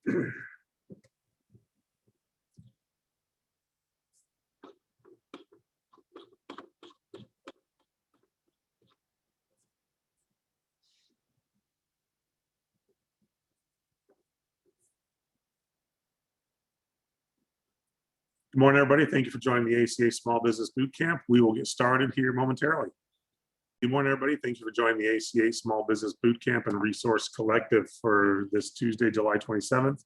Good morning, everybody. Thank you for joining the ACA Small Business Bootcamp. We will get started here momentarily. Good morning, everybody. Thank you for joining the ACA Small Business Bootcamp and Resource Collective for this Tuesday, July 27th.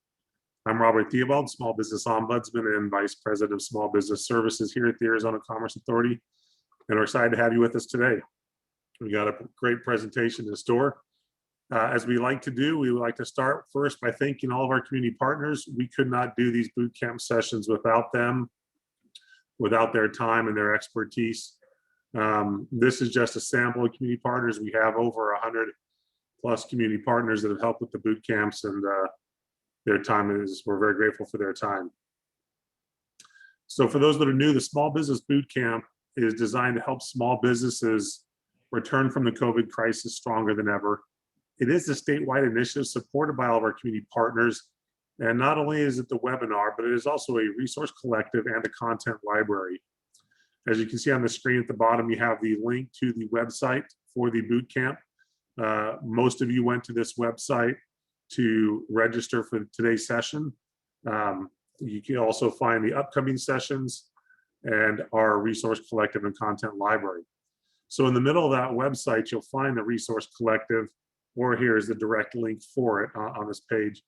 I'm Robert Theobald, Small Business Ombudsman and Vice President of Small Business Services here at the Arizona Commerce Authority. And we're excited to have you with us today. We got a great presentation in store. As we like to do, we would like to start first by thanking all of our community partners. We could not do these bootcamp sessions without them, without their time and their expertise. This is just a sample of community partners. We have over 100 plus community partners that have helped with the boot camps, and their time is, we're very grateful for their time. So for those that are new, the Small Business Bootcamp is designed to help small businesses return from the COVID crisis stronger than ever. It is a statewide initiative supported by all of our community partners. And not only is it the webinar, but it is also a resource collective and a content library. As you can see on the screen at the bottom, you have the link to the website for the bootcamp. Most of you went to this website to register for today's session. You can also find the upcoming sessions and our resource collective and content library. So in the middle of that website, you'll find the resource collective, or here is the direct link for it on this page.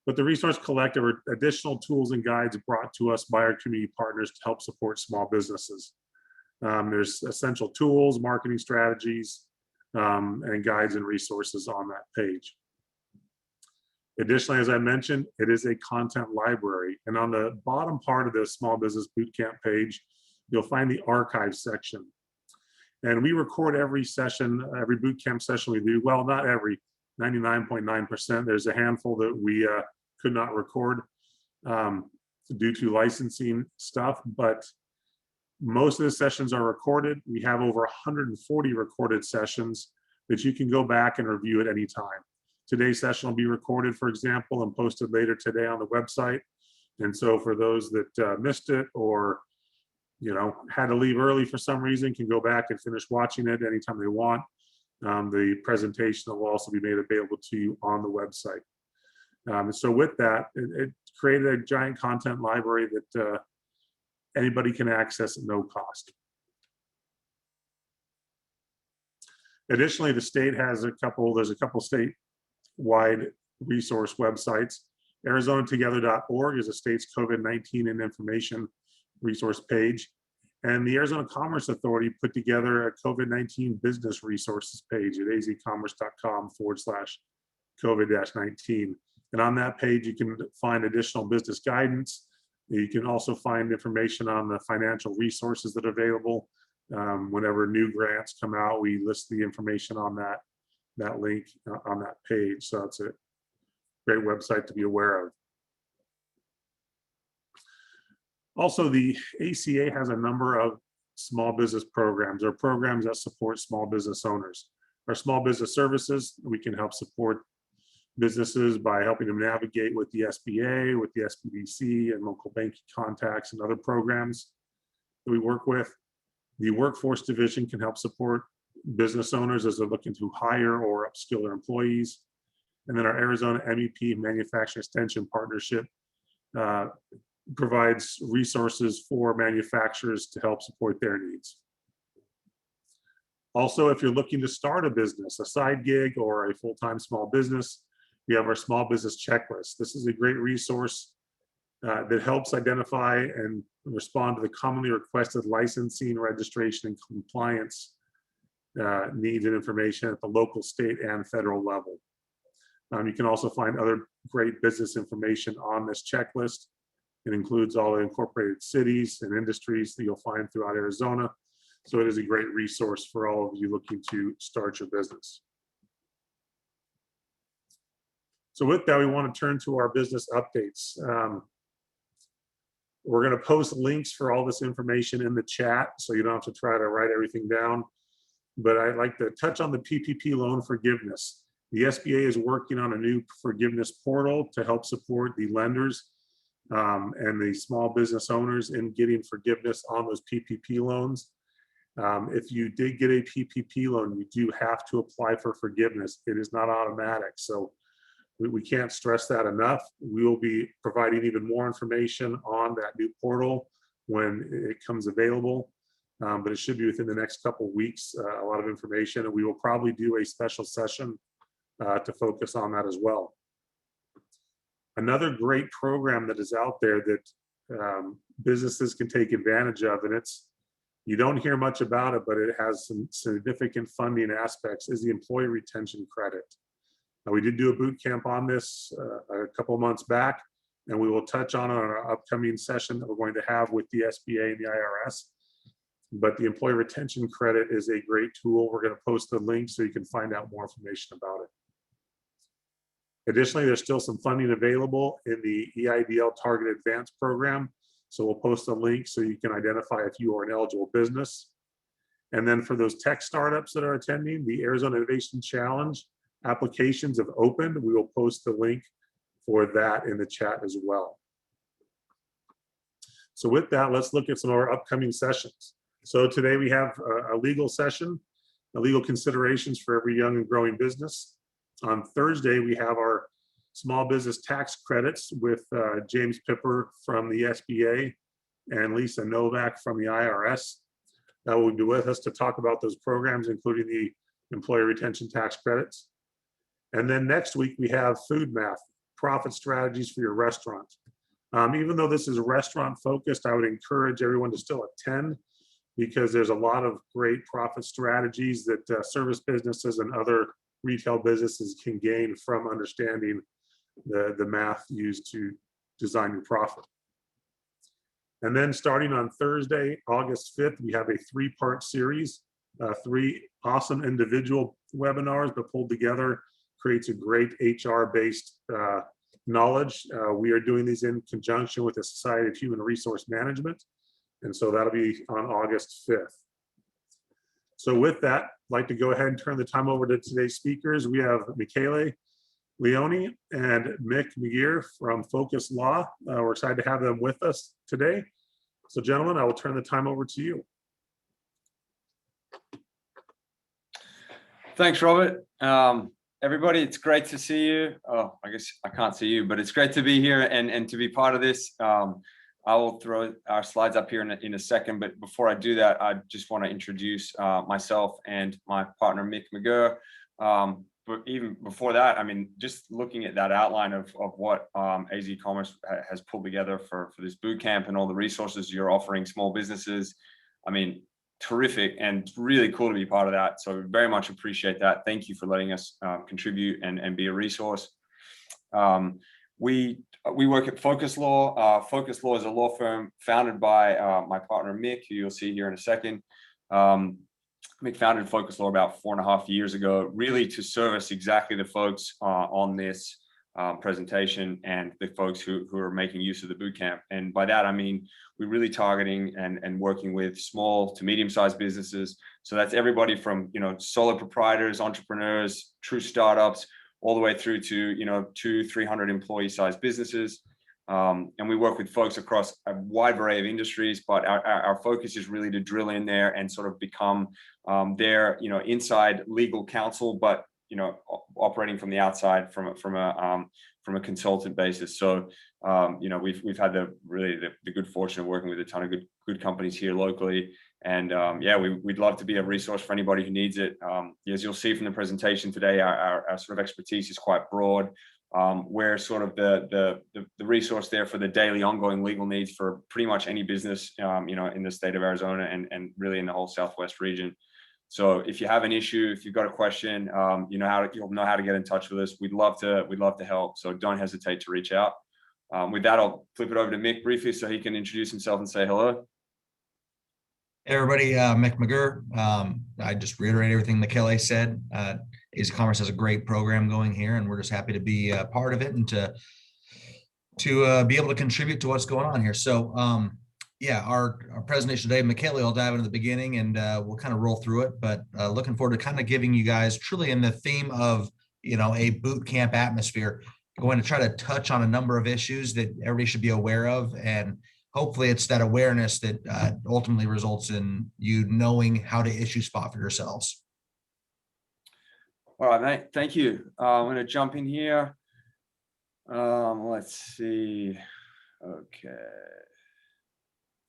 But the resource collective are additional tools and guides brought to us by our community partners to help support small businesses. There's essential tools, marketing strategies, and guides and resources on that page. Additionally, as I mentioned, it is a content library. And on the bottom part of the Small Business Bootcamp page, you'll find the archive section. And we record every session, every bootcamp session we do. Well, not every, 99.9%. There's a handful that we could not record due to licensing stuff, but most of the sessions are recorded. We have over 140 recorded sessions that you can go back and review at any time. Today's session will be recorded, for example, and posted later today on the website. And so for those that missed it or had to leave early for some reason, can go back and finish watching it anytime they want. The presentation will also be made available to you on the website. So with that, it created a giant content library that anybody can access at no cost. Additionally, the state has there's a couple statewide resource websites. ArizonaTogether.org is the state's COVID-19 and information resource page. And the Arizona Commerce Authority put together a COVID-19 business resources page at azcommerce.com/COVID-19. And on that page, you can find additional business guidance. You can also find information on the financial resources that are available. Whenever new grants come out, we list the information on that link on that page. So it's a great website to be aware of. Also, the ACA has a number of small business programs or programs that support small business owners. Our small business services, we can help support businesses by helping them navigate with the SBA, with the SBDC, and local banking contacts and other programs that we work with. The workforce division can help support business owners as they're looking to hire or upskill their employees. And then our Arizona MEP Manufacturing Extension Partnership provides resources for manufacturers to help support their needs. Also, if you're looking to start a business, a side gig, or a full-time small business, we have our small business checklist. This is a great resource that helps identify and respond to the commonly requested licensing, registration, and compliance needs and information at the local, state, and federal level. You can also find other great business information on this checklist. It includes all the incorporated cities and industries that you'll find throughout Arizona. So it is a great resource for all of you looking to start your business. So with that, we want to turn to our business updates. We're going to post links for all this information in the chat, so you don't have to try to write everything down. But I'd like to touch on the PPP loan forgiveness. The SBA is working on a new forgiveness portal to help support the lenders and the small business owners in getting forgiveness on those PPP loans. If you did get a PPP loan, you do have to apply for forgiveness. It is not automatic. So we can't stress that enough. We will be providing even more information on that new portal when it comes available, but it should be within the next couple of weeks, a lot of information, and we will probably do a special session to focus on that as well. Another great program that is out there that businesses can take advantage of, and you don't hear much about it, but it has some significant funding aspects, is the employee retention credit. Now, we did do a boot camp on this a couple of months back, and we will touch on our upcoming session that we're going to have with the SBA and the IRS. But the employee retention credit is a great tool. We're going to post the link so you can find out more information about it. Additionally, there's still some funding available in the EIDL Target Advance program. So we'll post a link so you can identify if you are an eligible business. And then for those tech startups that are attending, the Arizona Innovation Challenge applications have opened. We will post the link for that in the chat as well. So with that, let's look at some of our upcoming sessions. So today we have a legal session, legal considerations for every young and growing business. On Thursday, we have our small business tax credits with James Pipper from the SBA and Lisa Novak from the IRS. That will be with us to talk about those programs, including the employee retention tax credits. And then next week, we have food math, profit strategies for your restaurant. Even though this is restaurant focused, I would encourage everyone to still attend because there's a lot of great profit strategies that service businesses and other retail businesses can gain from understanding the math used to design your profit. And then starting on Thursday, August 5th, we have a 3-part series, 3 awesome individual webinars, but pulled together creates a great HR-based knowledge. We are doing these in conjunction with the Society of Human Resource Management. And so that'll be on August 5th. So with that, I'd like to go ahead and turn the time over to today's speakers. We have Michele, Leonelli, and Mick, McGirr from Phocus Law. We're excited to have them with us today. So gentlemen, I will turn the time over to you. Thanks, Robert. Everybody, it's great to see you. Oh, I guess I can't see you, but it's great to be here and to be part of this. I will throw our slides up here in a second, but before I do that, I just want to introduce myself and my partner, Mick, McGirr. But even before that, I mean, just looking at that outline of what AZ Commerce has pulled together for this boot camp and all the resources you're offering small businesses, I mean, terrific and really cool to be part of that. So very much appreciate that. Thank you for letting us contribute and be a resource. We work at Phocus Law. Phocus Law is a law firm founded by my partner, Mick, who you'll see here in a second. Mick founded Phocus Law about 4.5 years ago, really to service exactly the folks on this presentation and the folks who are making use of the bootcamp. And by that, I mean, we're really targeting and working with small to medium-sized businesses. So that's everybody from, solo proprietors, entrepreneurs, true startups, all the way through to, 200-300 employee-sized businesses. And we work with folks across a wide array of industries, but our focus is really to drill in there and sort of become their, inside legal counsel, but operating from the outside from a consultant basis. So we've had the good fortune of working with a ton of good companies here locally, and we'd love to be a resource for anybody who needs it. As you'll see from the presentation today, our sort of expertise is quite broad. We're sort of the resource there for the daily ongoing legal needs for pretty much any business, in the state of Arizona and really in the whole Southwest region. So if you have an issue, if you've got a question, you'll know how to get in touch with us. We'd love to help. So don't hesitate to reach out. With that, I'll flip it over to Mick briefly so he can introduce himself and say hello. Hey everybody, Mick McGirr. I just reiterate everything Michele said. AZ Commerce has a great program going here, and we're just happy to be a part of it and to be able to contribute to what's going on here. So our presentation today, Michele will dive into the beginning and we'll kind of roll through it, but looking forward to kind of giving you guys truly in the theme of a boot camp atmosphere, going to try to touch on a number of issues that everybody should be aware of. And hopefully it's that awareness that ultimately results in you knowing how to issue spot for yourselves. All right, mate. Thank you. I'm going to jump in here. Let's see. Okay.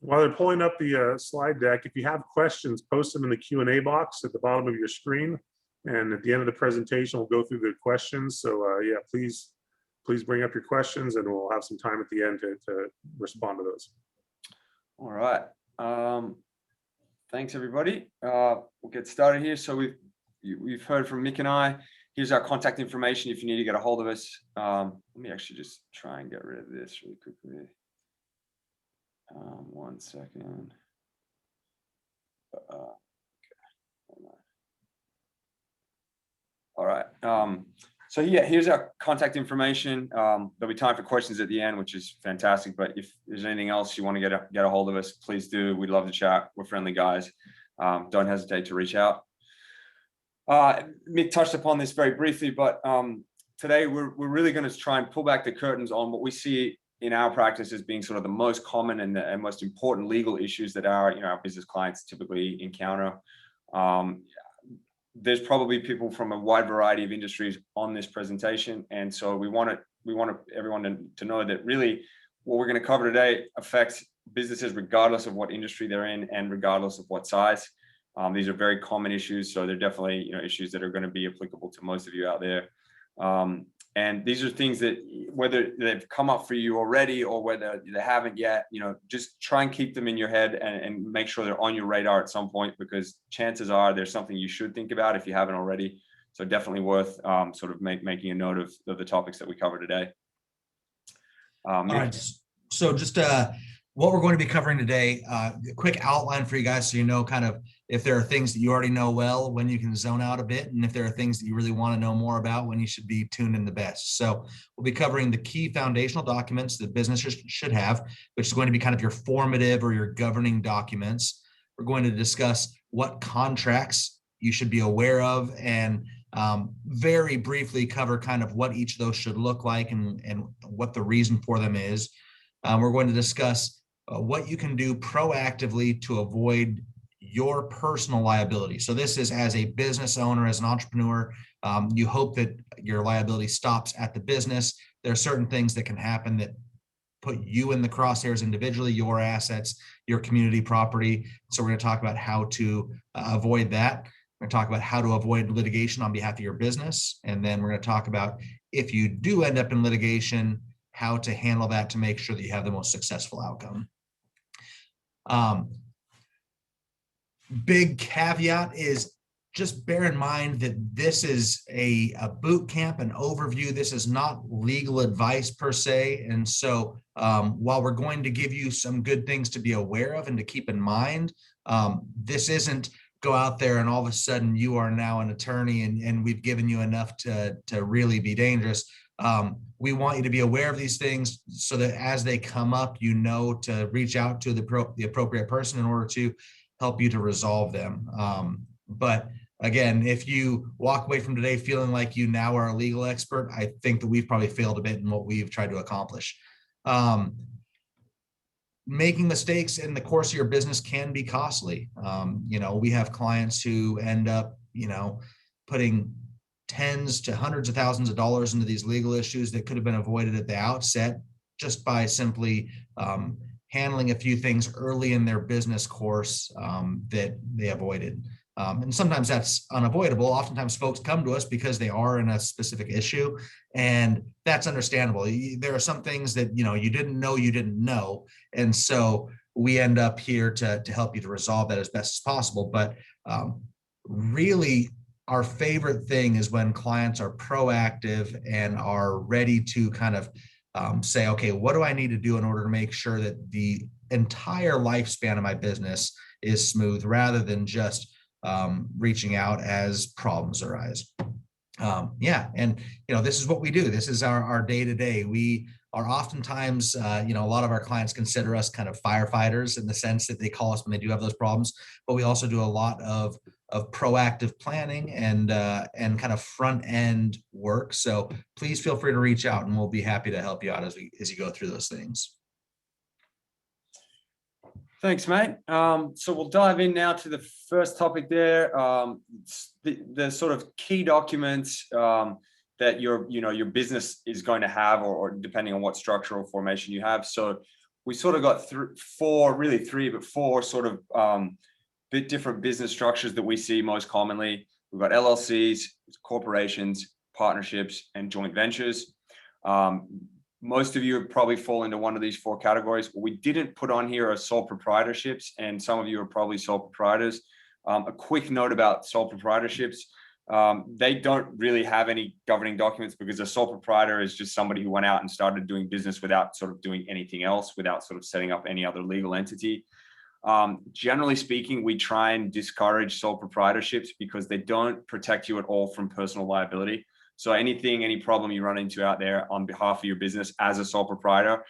While they're pulling up the slide deck, if you have questions, post them in the Q&A box at the bottom of your screen. And at the end of the presentation, we'll go through the questions. So yeah, please bring up your questions and we'll have some time at the end to respond to those. All right. Thanks, everybody. We'll get started here. So we've heard from Mick and I. Here's our contact information if you need to get a hold of us. Let me actually just try and get rid of this really quickly. 1 second. Okay. All right. So yeah, here's our contact information. There'll be time for questions at the end, which is fantastic. But if there's anything else you want to get a hold of us, please do. We'd love to chat. We're friendly guys. Don't hesitate to reach out. Mick touched upon this very briefly, but today we're really going to try and pull back the curtains on what we see in our practice as being sort of the most common and most important legal issues that our business clients typically encounter. There's probably people from a wide variety of industries on this presentation, and so we want everyone to know that really what we're going to cover today affects businesses regardless of what industry they're in and regardless of what size. These are very common issues, so they're definitely issues that are going to be applicable to most of you out there. And these are things that whether they've come up for you already or whether they haven't yet, just try and keep them in your head and make sure they're on your radar at some point, because chances are there's something you should think about if you haven't already. So definitely worth sort of making a note of the topics that we cover today. All right. So just what we're going to be covering today, a quick outline for you guys so you know kind of if there are things that you already know well, when you can zone out a bit, and if there are things that you really want to know more about, when you should be tuned in the best. So we'll be covering the key foundational documents that businesses should have, which is going to be kind of your formative or your governing documents. We're going to discuss what contracts you should be aware of and very briefly cover kind of what each of those should look like and what the reason for them is. We're going to discuss what you can do proactively to avoid your personal liability. So this is as a business owner, as an entrepreneur, you hope that your liability stops at the business. There are certain things that can happen that put you in the crosshairs individually, your assets, your community property. So we're going to talk about how to avoid that. We're going to talk about how to avoid litigation on behalf of your business. And then we're going to talk about if you do end up in litigation, how to handle that to make sure that you have the most successful outcome. Big caveat is just bear in mind that this is a boot camp, an overview. This is not legal advice per se. And so while we're going to give you some good things to be aware of and to keep in mind, this isn't go out there and all of a sudden you are now an attorney and we've given you enough to really be dangerous. We want you to be aware of these things so that as they come up, to reach out to the appropriate person in order to help you to resolve them. But again, if you walk away from today feeling like you now are a legal expert, I think that we've probably failed a bit in what we've tried to accomplish. Making mistakes in the course of your business can be costly. We have clients who end up, putting tens to hundreds of thousands of dollars into these legal issues that could have been avoided at the outset just by simply handling a few things early in their business course that they avoided. And sometimes that's unavoidable. Oftentimes folks come to us because they are in a specific issue, and that's understandable. There are some things that, you didn't know. And so we end up here to help you to resolve that as best as possible. But really, our favorite thing is when clients are proactive and are ready to kind of say, okay, what do I need to do in order to make sure that the entire lifespan of my business is smooth rather than just reaching out as problems arise. And this is what we do. This is our day-to-day. We are oftentimes, a lot of our clients consider us kind of firefighters in the sense that they call us when they do have those problems, but we also do a lot of proactive planning and kind of front end work. So please feel free to reach out, and we'll be happy to help you out as you go through those things. Thanks, mate. So we'll dive in now to the first topic there. The sort of key documents that your business is going to have, or depending on what structural formation you have. So we sort of got four sort of bit different business structures that we see most commonly. We've got LLCs, corporations, partnerships, and joint ventures. Most of you probably fall into one of these four categories. What we didn't put on here are sole proprietorships, and some of you are probably sole proprietors. A quick note about sole proprietorships. They don't really have any governing documents, because a sole proprietor is just somebody who went out and started doing business without sort of doing anything else, without sort of setting up any other legal entity. Generally speaking, we try and discourage sole proprietorships because they don't protect you at all from personal liability. So any problem you run into out there on behalf of your business as a sole proprietor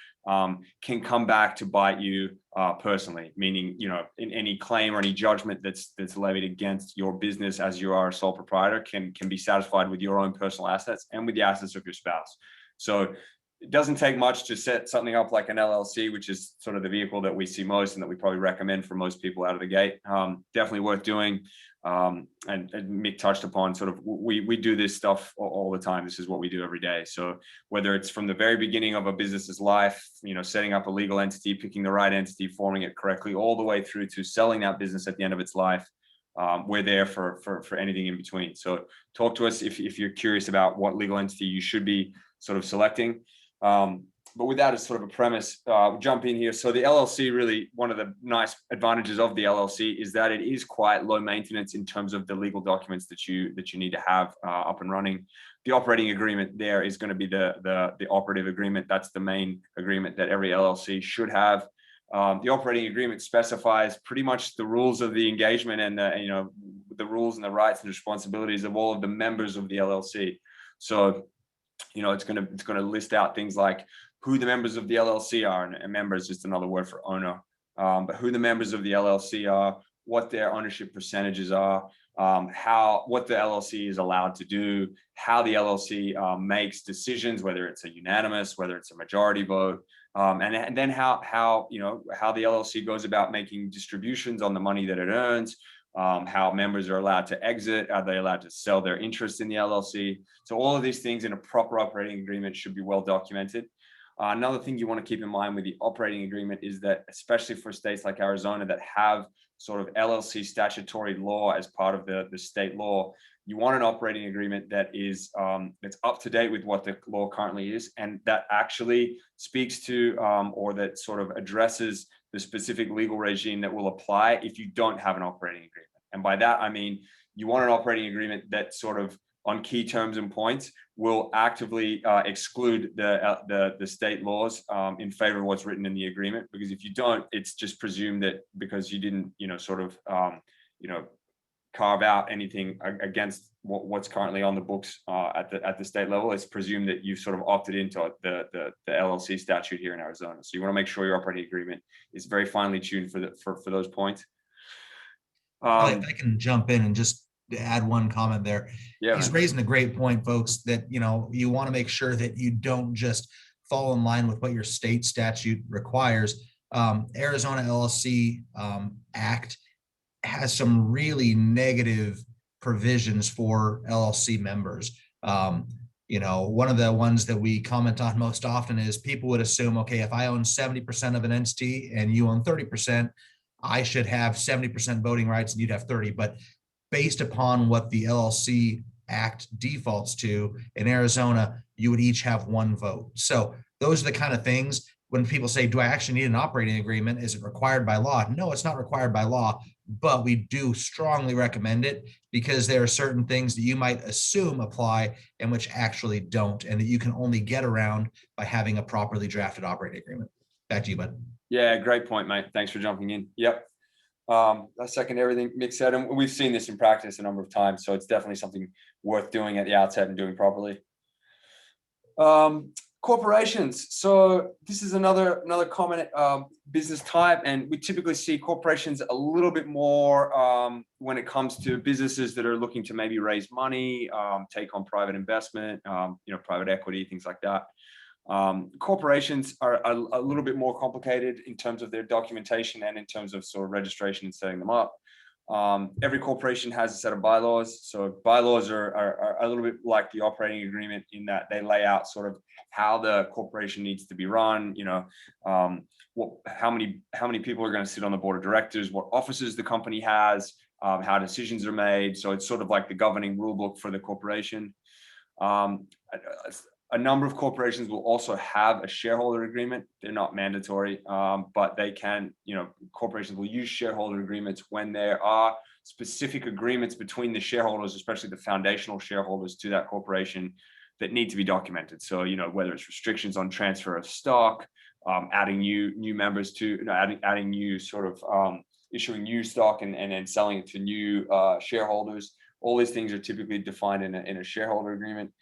can come back to bite you personally, meaning, in any claim or any judgment that's levied against your business as you are a sole proprietor can be satisfied with your own personal assets and with the assets of your spouse. So it doesn't take much to set something up like an LLC, which is sort of the vehicle that we see most and that we probably recommend for most people out of the gate. Definitely worth doing. And Mick touched upon sort of, we do this stuff all the time. This is what we do every day. So whether it's from the very beginning of a business's life, setting up a legal entity, picking the right entity, forming it correctly, all the way through to selling that business at the end of its life, we're there for anything in between. So talk to us if you're curious about what legal entity you should be sort of selecting. But with that as sort of a premise, we'll jump in here. So the LLC, really one of the nice advantages of the LLC is that it is quite low maintenance in terms of the legal documents that you need to have up and running. The operating agreement there is going to be the operative agreement. That's the main agreement that every LLC should have. The operating agreement specifies pretty much the rules of the engagement and the rules and the rights and responsibilities of all of the members of the LLC. So it's going to list out things like who the members of the LLC are, and a member is just another word for owner, but who the members of the LLC are, what their ownership percentages are, what the LLC is allowed to do, how the LLC makes decisions, whether it's a unanimous, whether it's a majority vote, and then how the LLC goes about making distributions on the money that it earns. How members are allowed to exit, are they allowed to sell their interest in the LLC? So all of these things in a proper operating agreement should be well documented. Another thing you want to keep in mind with the operating agreement is that, especially for states like Arizona that have sort of LLC statutory law as part of the state law, you want an operating agreement that is that's up to date with what the law currently is, and that actually speaks to or that sort of addresses the specific legal regime that will apply if you don't have an operating agreement. And by that, I mean, you want an operating agreement that sort of on key terms and points will actively exclude the state laws in favor of what's written in the agreement. Because if you don't, it's just presumed that because you didn't, carve out anything against what's currently on the books at the state level, it's presumed that you've sort of opted into the LLC statute here in Arizona. So you want to make sure your operating agreement is very finely tuned for those points. If I can jump in and just add one comment there. Yeah, he's raising a great point, folks, that you want to make sure that you don't just fall in line with what your state statute requires. Arizona LLC Act has some really negative provisions for LLC members. One of the ones that we comment on most often is people would assume, okay, if I own 70% of an entity and you own 30%, I should have 70% voting rights and you'd have 30. But based upon what the LLC Act defaults to in Arizona, you would each have one vote. So those are the kind of things when people say, do I actually need an operating agreement? Is it required by law? No, it's not required by law, but we do strongly recommend it because there are certain things that you might assume apply and which actually don't, and that you can only get around by having a properly drafted operating agreement. Back to you, bud. Yeah, great point, mate. Thanks for jumping in. Yep. I second everything Mick said, and we've seen this in practice a number of times, so it's definitely something worth doing at the outset and doing properly. Corporations. So this is another common business type, and we typically see corporations a little bit more when it comes to businesses that are looking to maybe raise money, take on private investment, private equity, things like that. Corporations are a little bit more complicated in terms of their documentation and in terms of sort of registration and setting them up. Every corporation has a set of bylaws. So bylaws are a little bit like the operating agreement in that they lay out sort of how the corporation needs to be run, how many people are going to sit on the board of directors, what offices the company has, how decisions are made. So it's sort of like the governing rule book for the corporation. A number of corporations will also have a shareholder agreement. They're not mandatory, but they can, corporations will use shareholder agreements when there are specific agreements between the shareholders, especially the foundational shareholders to that corporation, that need to be documented. So, whether it's restrictions on transfer of stock, adding new members to, adding new sort of issuing new stock and then selling it to new shareholders. All these things are typically defined in a shareholder agreement.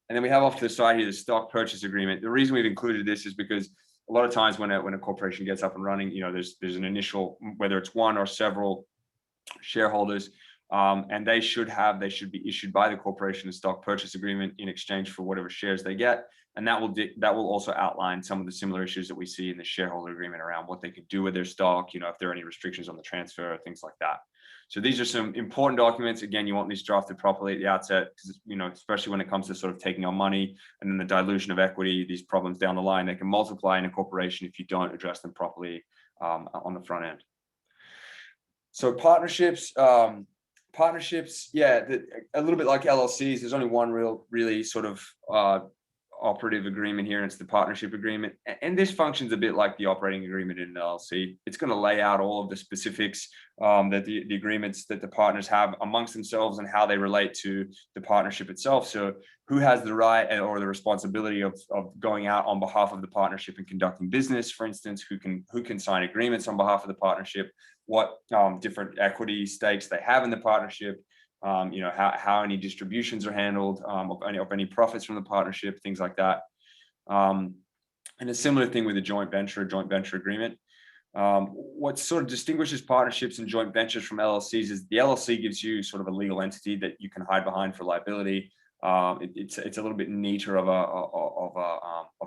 And then we have off to the side here the stock purchase agreement. The reason we've included this is because a lot of times when a corporation gets up and running, there's an initial, whether it's one or several shareholders, and they should be issued by the corporation a stock purchase agreement in exchange for whatever shares they get. And that will also outline some of the similar issues that we see in the shareholder agreement around what they could do with their stock, if there are any restrictions on the transfer, things like that. So these are some important documents. Again, you want these drafted properly at the outset, because, especially when it comes to sort of taking on money and then the dilution of equity, these problems down the line, they can multiply in a corporation if you don't address them properly on the front end. So partnerships, yeah, a little bit like LLCs. There's only one really sort of operative agreement here, and it's the partnership agreement. And this functions a bit like the operating agreement in an LLC. It's going to lay out all of the specifics that the agreements that the partners have amongst themselves and how they relate to the partnership itself. So who has the right or the responsibility of going out on behalf of the partnership and conducting business, for instance, who can sign agreements on behalf of the partnership, what different equity stakes they have in the partnership, how any distributions are handled, of any profits from the partnership, things like that. And a similar thing with a joint venture agreement. What sort of distinguishes partnerships and joint ventures from LLCs is the LLC gives you sort of a legal entity that you can hide behind for liability. It's a little bit neater of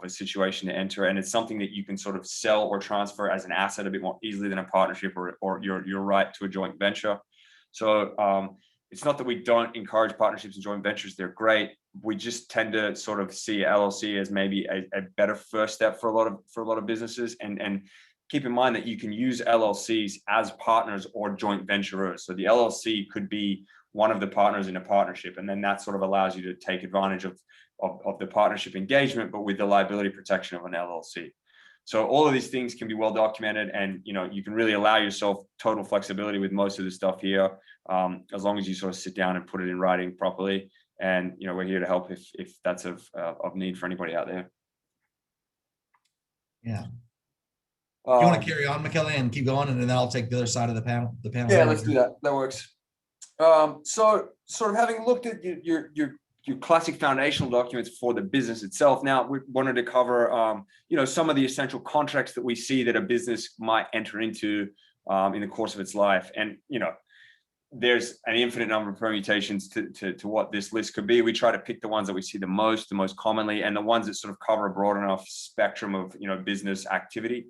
a situation to enter, and it's something that you can sort of sell or transfer as an asset a bit more easily than a partnership or your right to a joint venture. So it's not that we don't encourage partnerships and joint ventures. They're great. We just tend to sort of see LLC as maybe a better first step for a lot of businesses. And keep in mind that you can use LLCs as partners or joint venturers. So the LLC could be one of the partners in a partnership, and then that sort of allows you to take advantage of the partnership engagement, but with the liability protection of an LLC. So all of these things can be well documented, and you can really allow yourself total flexibility with most of the stuff here, as long as you sort of sit down and put it in writing properly. And we're here to help if that's of need for anybody out there. Yeah. Do you want to carry on, Michele, and keep going, and then I'll take the other side of the panel? Yeah, let's do that. That works. So sort of having looked at your classic foundational documents for the business itself, now we wanted to cover some of the essential contracts that we see that a business might enter into in the course of its life. And there's an infinite number of permutations to what this list could be. We try to pick the ones that we see the most commonly, and the ones that sort of cover a broad enough spectrum of business activity.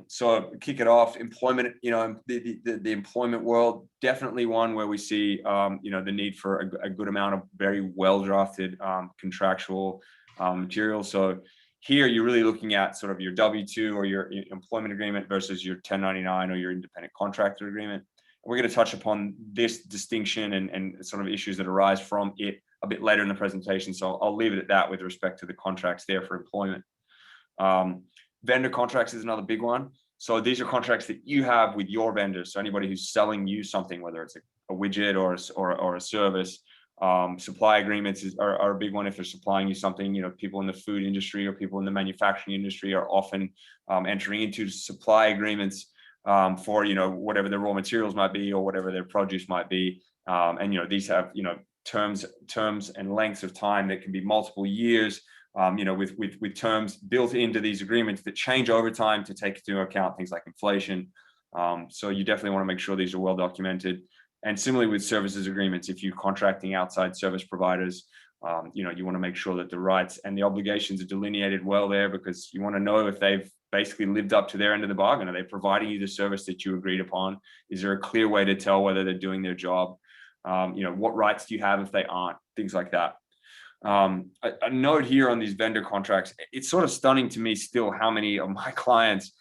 So kick it off, employment, the employment world, definitely one where we see, the need for a good amount of very well drafted contractual material. So here you're really looking at sort of your W-2 or your employment agreement versus your 1099 or your independent contractor agreement. We're going to touch upon this distinction and sort of issues that arise from it a bit later in the presentation. So I'll leave it at that with respect to the contracts there for employment. Vendor contracts is another big one. So these are contracts that you have with your vendors. So anybody who's selling you something, whether it's a widget or a service. Supply agreements are a big one. If they're supplying you something, people in the food industry or people in the manufacturing industry are often entering into supply agreements for whatever their raw materials might be or whatever their produce might be. And these have terms and lengths of time that can be multiple years. with terms built into these agreements that change over time to take into account things like inflation. So you definitely want to make sure these are well documented. And similarly with services agreements, if you're contracting outside service providers, you want to make sure that the rights and the obligations are delineated well there, because you want to know if they've basically lived up to their end of the bargain. Are they providing you the service that you agreed upon? Is there a clear way to tell whether they're doing their job? What rights do you have if they aren't? Things like that. A note here on these vendor contracts, it's sort of stunning to me still how many of my clients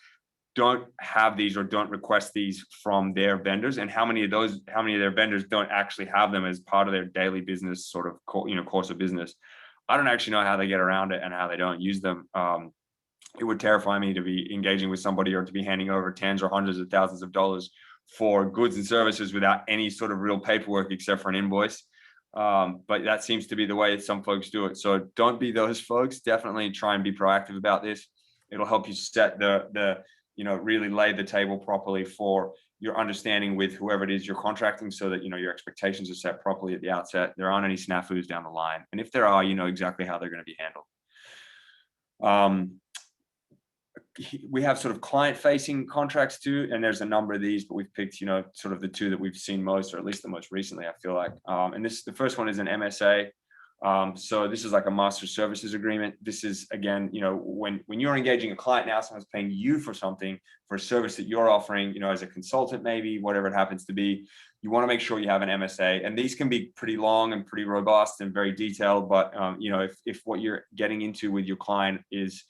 don't have these or don't request these from their vendors, and how many of their vendors don't actually have them as part of their daily business sort of course of business. I don't actually know how they get around it and how they don't use them. It would terrify me to be engaging with somebody or to be handing over tens or hundreds of thousands of dollars for goods and services without any sort of real paperwork except for an invoice. But that seems to be the way some folks do it. So don't be those folks. Definitely try and be proactive about this. It'll help you set really lay the table properly for your understanding with whoever it is you're contracting, so that your expectations are set properly at the outset. There aren't any snafus down the line, and if there are, you know exactly how they're going to be handled. We have sort of client-facing contracts too, and there's a number of these, but we've picked sort of the two that we've seen most, or at least the most recently, I feel like. And the first one is an MSA. So this is like a master services agreement. This is, again, when you're engaging a client, now someone's paying you for something, for a service that you're offering, as a consultant, maybe, whatever it happens to be. You want to make sure you have an MSA, and these can be pretty long and pretty robust and very detailed. But if what you're getting into with your client is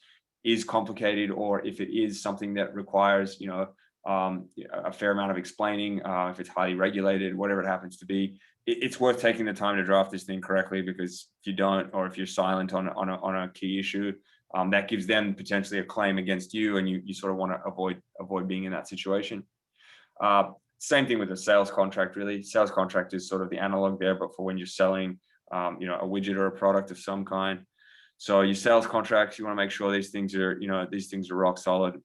complicated, or if it is something that requires a fair amount of explaining, if it's highly regulated, whatever it happens to be, it's worth taking the time to draft this thing correctly, because if you don't, or if you're silent on a key issue, that gives them potentially a claim against you, and you sort of want to avoid being in that situation. Same thing with a sales contract, really. Sales contract is sort of the analog there, but for when you're selling a widget or a product of some kind. So your sales contracts, you want to make sure these things are rock solid,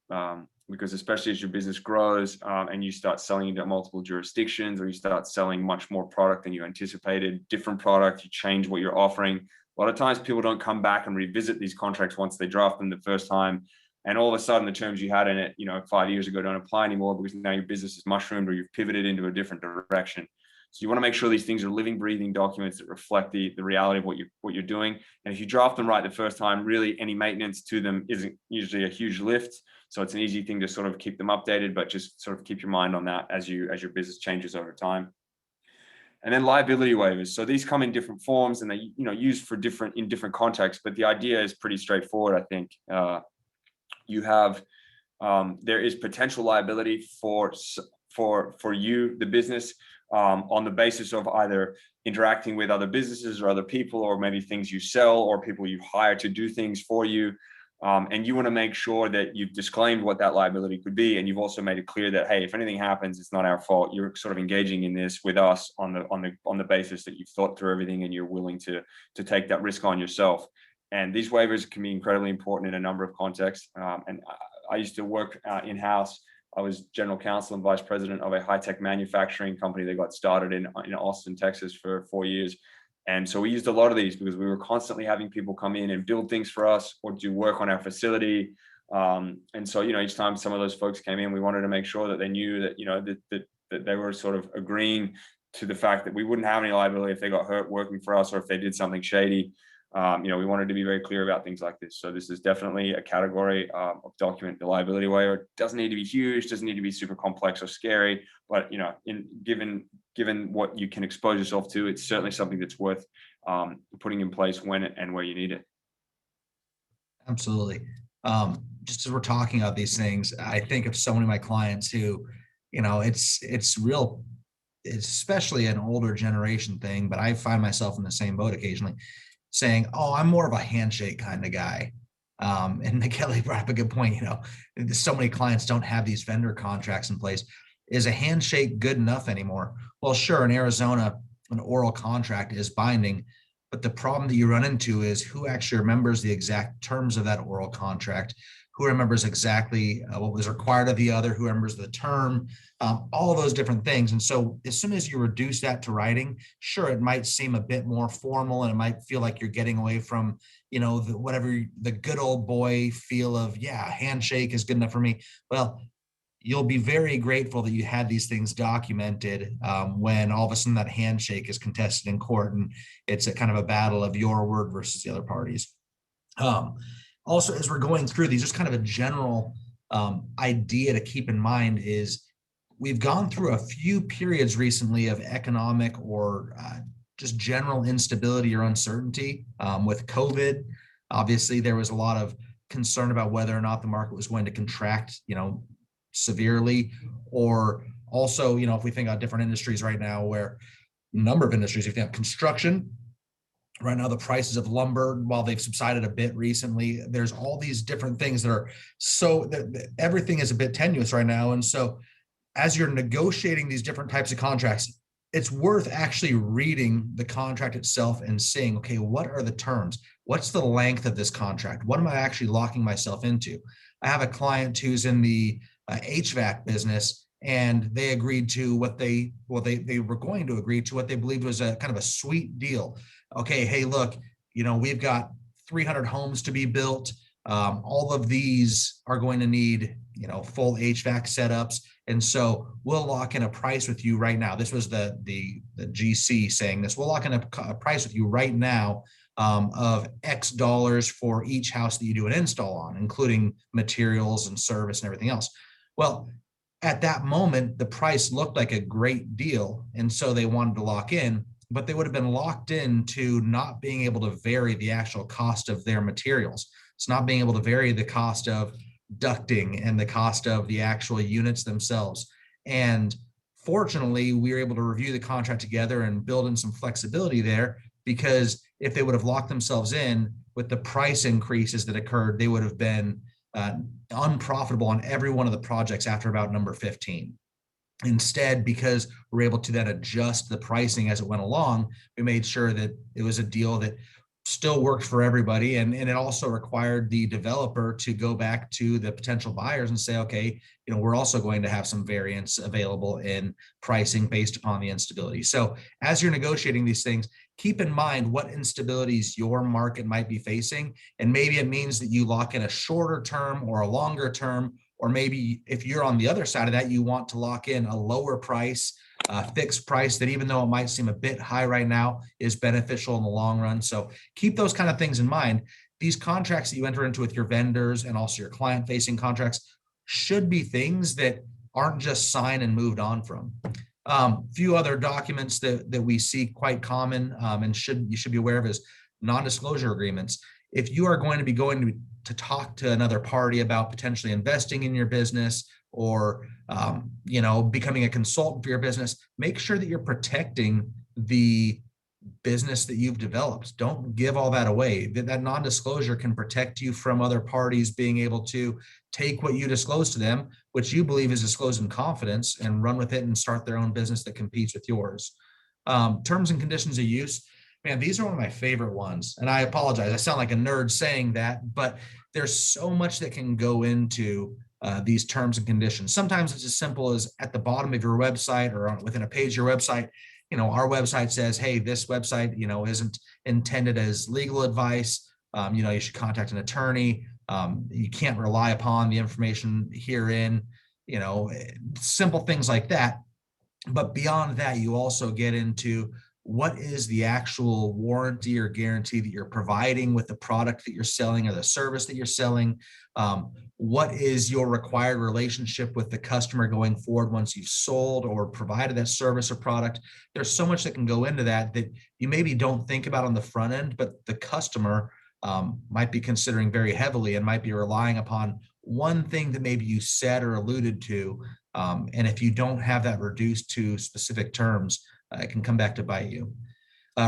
because especially as your business grows and you start selling into multiple jurisdictions, or you start selling much more product than you anticipated, different product, you change what you're offering. A lot of times people don't come back and revisit these contracts once they draft them the first time, and all of a sudden the terms you had in it 5 years ago don't apply anymore, because now your business is mushroomed, or you've pivoted into a different direction. So you want to make sure these things are living, breathing documents that reflect the reality of what you're doing. And if you draft them right the first time, really any maintenance to them isn't usually a huge lift. So it's an easy thing to sort of keep them updated, but just sort of keep your mind on that as your business changes over time. And then liability waivers. So these come in different forms, and they used in different contexts. But the idea is pretty straightforward, I think. You have there is potential liability for you, the business, on the basis of either interacting with other businesses or other people, or maybe things you sell, or people you hire to do things for you. And you want to make sure that you've disclaimed what that liability could be, and you've also made it clear that, hey, if anything happens, it's not our fault. You're sort of engaging in this with us on the basis that you've thought through everything, and you're willing to take that risk on yourself. And these waivers can be incredibly important in a number of contexts. And I used to work in-house. I was general counsel and vice president of a high-tech manufacturing company that got started in Austin, Texas for 4 years. And so we used a lot of these, because we were constantly having people come in and build things for us or do work on our facility. And so, each time some of those folks came in, we wanted to make sure that they knew that, that they were sort of agreeing to the fact that we wouldn't have any liability if they got hurt working for us, or if they did something shady. We wanted to be very clear about things like this. So this is definitely a category of document. The liability waiver. It doesn't need to be huge, doesn't need to be super complex or scary, but given what you can expose yourself to, it's certainly something that's worth putting in place when and where you need it. Absolutely. Just as we're talking about these things, I think of so many of my clients who, it's real, it's especially an older generation thing, but I find myself in the same boat occasionally, saying, oh, I'm more of a handshake kind of guy. And Michele brought up a good point. So many clients don't have these vendor contracts in place. Is a handshake good enough anymore? Well, sure, in Arizona, an oral contract is binding, but the problem that you run into is who actually remembers the exact terms of that oral contract, who remembers exactly what was required of the other, who remembers the term, all of those different things. And so as soon as you reduce that to writing, sure, it might seem a bit more formal and it might feel like you're getting away from, the good old boy feel of, yeah, handshake is good enough for me. Well, you'll be very grateful that you had these things documented when all of a sudden that handshake is contested in court and it's a kind of a battle of your word versus the other parties. Also, as we're going through these, just kind of a general idea to keep in mind is we've gone through a few periods recently of economic or just general instability or uncertainty. With COVID, obviously, there was a lot of concern about whether or not the market was going to contract, severely, or also, if we think about different industries right now, where a number of industries, if you have construction, right now the prices of lumber, while they've subsided a bit recently, there's all these different things that are everything is a bit tenuous right now. And so as you're negotiating these different types of contracts, it's worth actually reading the contract itself and saying, okay, what are the terms? What's the length of this contract? What am I actually locking myself into? I have a client who's in the HVAC business, and they agreed to they were going to agree to what they believed was a kind of a sweet deal. Okay, hey, look, we've got 300 homes to be built. All of these are going to need, full HVAC setups. And so we'll lock in a price with you right now. This was the GC saying this. We'll lock in a price with you right now of X dollars for each house that you do an install on, including materials and service and everything else. Well, at that moment, the price looked like a great deal. And so they wanted to lock in, but they would have been locked into not being able to vary the actual cost of their materials. It's not being able to vary the cost of ducting and the cost of the actual units themselves. And fortunately, we were able to review the contract together and build in some flexibility there, because if they would have locked themselves in with the price increases that occurred, they would have been unprofitable on every one of the projects after about number 15. Instead, because we're able to then adjust the pricing as it went along, we made sure that it was a deal that still worked for everybody. And it also required the developer to go back to the potential buyers and say, okay, we're also going to have some variance available in pricing based upon the instability. So as you're negotiating these things, keep in mind what instabilities your market might be facing. And maybe it means that you lock in a shorter term or a longer term, or maybe if you're on the other side of that, you want to lock in a lower price, fixed price that, even though it might seem a bit high right now, is beneficial in the long run. So keep those kind of things in mind. These contracts that you enter into with your vendors and also your client facing contracts should be things that aren't just signed and moved on from. Few other documents that we see quite common and you should be aware of is non-disclosure agreements. If you are going to be going to talk to another party about potentially investing in your business or becoming a consultant for your business, make sure that you're protecting the business that you've developed. Don't give all that away. That non-disclosure can protect you from other parties being able to take what you disclose to them, which you believe is disclosed in confidence, and run with it and start their own business that competes with yours. Terms and conditions of use. Man, these are one of my favorite ones. And I apologize, I sound like a nerd saying that, but there's so much that can go into these terms and conditions. Sometimes it's as simple as at the bottom of your website or within a page of your website, our website says, hey, this website, isn't intended as legal advice. You should contact an attorney. You can't rely upon the information herein, simple things like that. But beyond that, you also get into what is the actual warranty or guarantee that you're providing with the product that you're selling or the service that you're selling. What is your required relationship with the customer going forward once you've sold or provided that service or product? There's so much that can go into that you maybe don't think about on the front end, but the customer might be considering very heavily and might be relying upon one thing that maybe you said or alluded to. And if you don't have that reduced to specific terms, it can come back to bite you.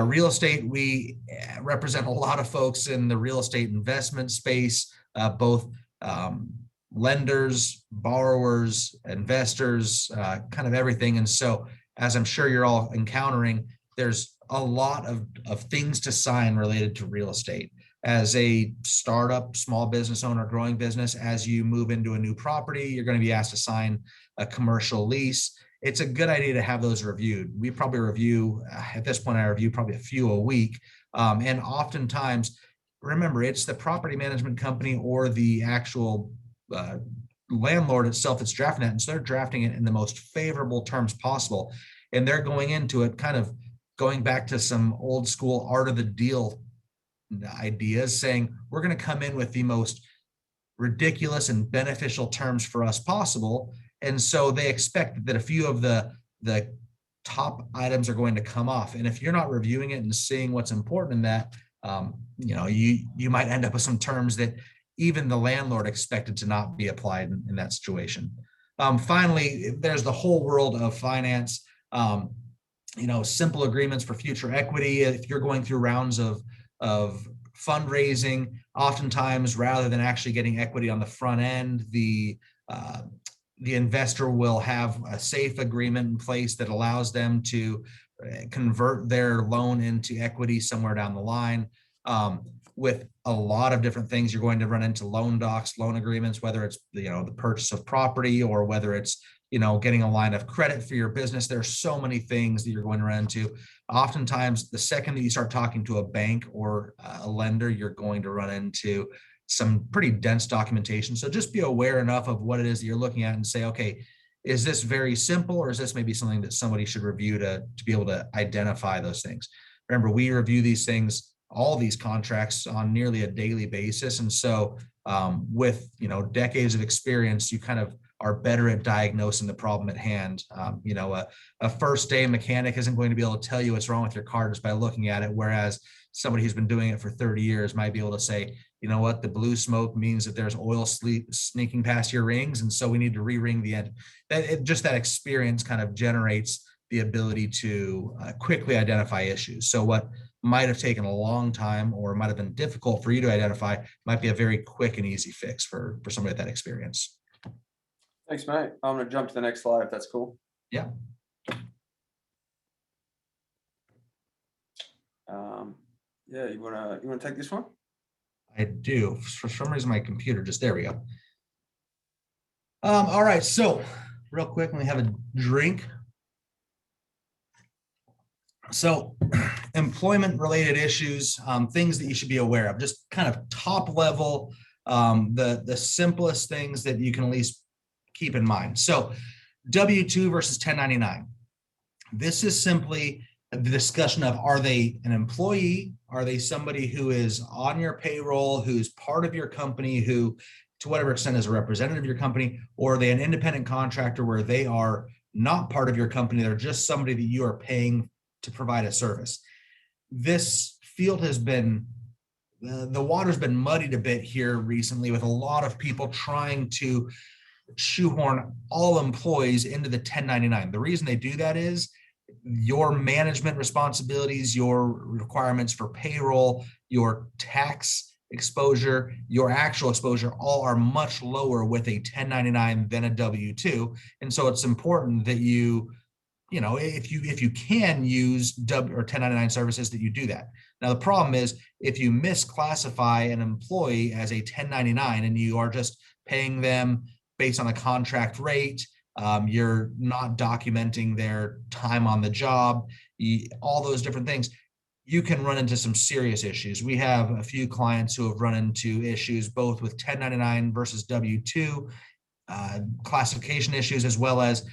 Real estate, we represent a lot of folks in the real estate investment space, both lenders, borrowers, investors, kind of everything. And so, as I'm sure you're all encountering, there's a lot of things to sign related to real estate. as a startup, small business owner, growing business, as you move into a new property, you're going to be asked to sign a commercial lease. It's a good idea to have those reviewed. We probably review, at this point, I review probably a few a week. And oftentimes, remember, it's the property management company or the actual landlord itself that's drafting that. And so they're drafting it in the most favorable terms possible. And they're going into it kind of going back to some old school art of the deal ideas, saying, we're going to come in with the most ridiculous and beneficial terms for us possible. And so they expect that a few of the top items are going to come off. And if you're not reviewing it and seeing what's important in that, you might end up with some terms that even the landlord expected to not be applied in that situation. Finally, there's the whole world of finance. Simple agreements for future equity. If you're going through rounds of fundraising, oftentimes rather than actually getting equity on the front end, the investor will have a safe agreement in place that allows them to convert their loan into equity somewhere down the line. With a lot of different things, you're going to run into loan docs, loan agreements, whether it's the purchase of property or whether it's getting a line of credit for your business. There's so many things that you're going to run into. Oftentimes, the second that you start talking to a bank or a lender, you're going to run into some pretty dense documentation. So just be aware enough of what it is that you're looking at and say, okay, is this very simple, or is this maybe something that somebody should review to be able to identify those things? Remember, we review these things, all these contracts, on nearly a daily basis. And so with decades of experience, you kind of are better at diagnosing the problem at hand. A first day mechanic isn't going to be able to tell you what's wrong with your car just by looking at it, whereas somebody who's been doing it for 30 years might be able to say, you know what, the blue smoke means that there's oil sneaking past your rings, and so we need to re-ring the end. That experience kind of generates the ability to quickly identify issues. So what might have taken a long time or might have been difficult for you to identify might be a very quick and easy fix for somebody with that experience. Thanks, mate. I'm going to jump to the next slide if that's cool. Yeah. You wanna take this one? I do. For some reason, my computer there we go. All right. So real quick, let me have a drink. So employment related issues, things that you should be aware of, just kind of top level, the simplest things that you can at least keep in mind. So W-2 versus 1099. This is simply the discussion of, are they an employee? Are they somebody who is on your payroll, who's part of your company, who to whatever extent is a representative of your company, or are they an independent contractor where they are not part of your company? They're just somebody that you are paying to provide a service. This field has been, the water's been muddied a bit here recently with a lot of people trying to shoehorn all employees into the 1099. The reason they do that is your management responsibilities, your requirements for payroll, your tax exposure, your actual exposure, all are much lower with a 1099 than a W-2. And so it's important that if you can use W or 1099 services, that you do that. Now, the problem is if you misclassify an employee as a 1099 and you are just paying them based on a contract rate, you're not documenting their time on the job, all those different things, you can run into some serious issues. We have a few clients who have run into issues both with 1099 versus W-2 classification issues, as well as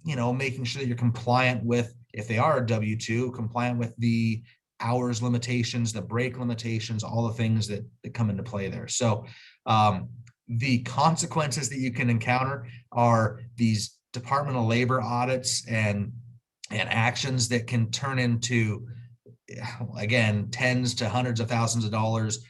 making sure that you're compliant with, if they are a W-2, compliant with the hours limitations, the break limitations, all the things that come into play there. So the consequences that you can encounter are these Department of Labor audits and actions that can turn into, again, tens to hundreds of thousands of dollars,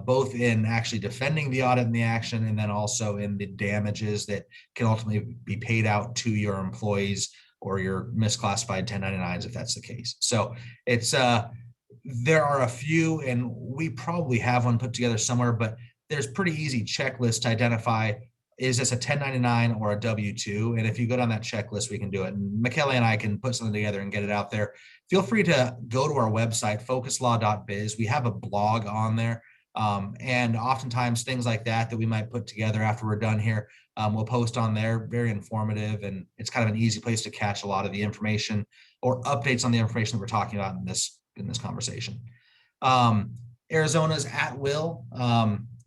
both in actually defending the audit and the action, and then also in the damages that can ultimately be paid out to your employees or your misclassified 1099s, if that's the case. So it's there are a few, and we probably have one put together somewhere, but there's pretty easy checklists to identify is this a 1099 or a W-2? And if you go down that checklist, we can do it. And Michele and I can put something together and get it out there. Feel free to go to our website, focuslaw.biz. We have a blog on there. And oftentimes things like that we might put together after we're done here, we'll post on there. Very informative, and it's kind of an easy place to catch a lot of the information or updates on the information that we're talking about in this conversation. Arizona's at will,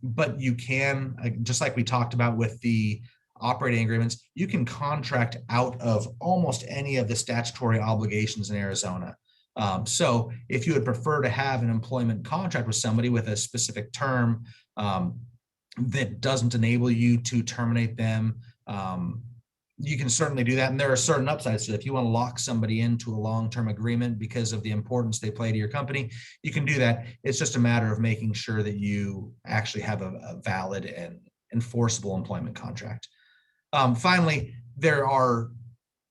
but you can, just like we talked about with the operating agreements, you can contract out of almost any of the statutory obligations in Arizona. So if you would prefer to have an employment contract with somebody with a specific term that doesn't enable you to terminate them, you can certainly do that. And there are certain upsides to it. If you want to lock somebody into a long-term agreement because of the importance they play to your company, you can do that. It's just a matter of making sure that you actually have a valid and enforceable employment contract. Finally, there are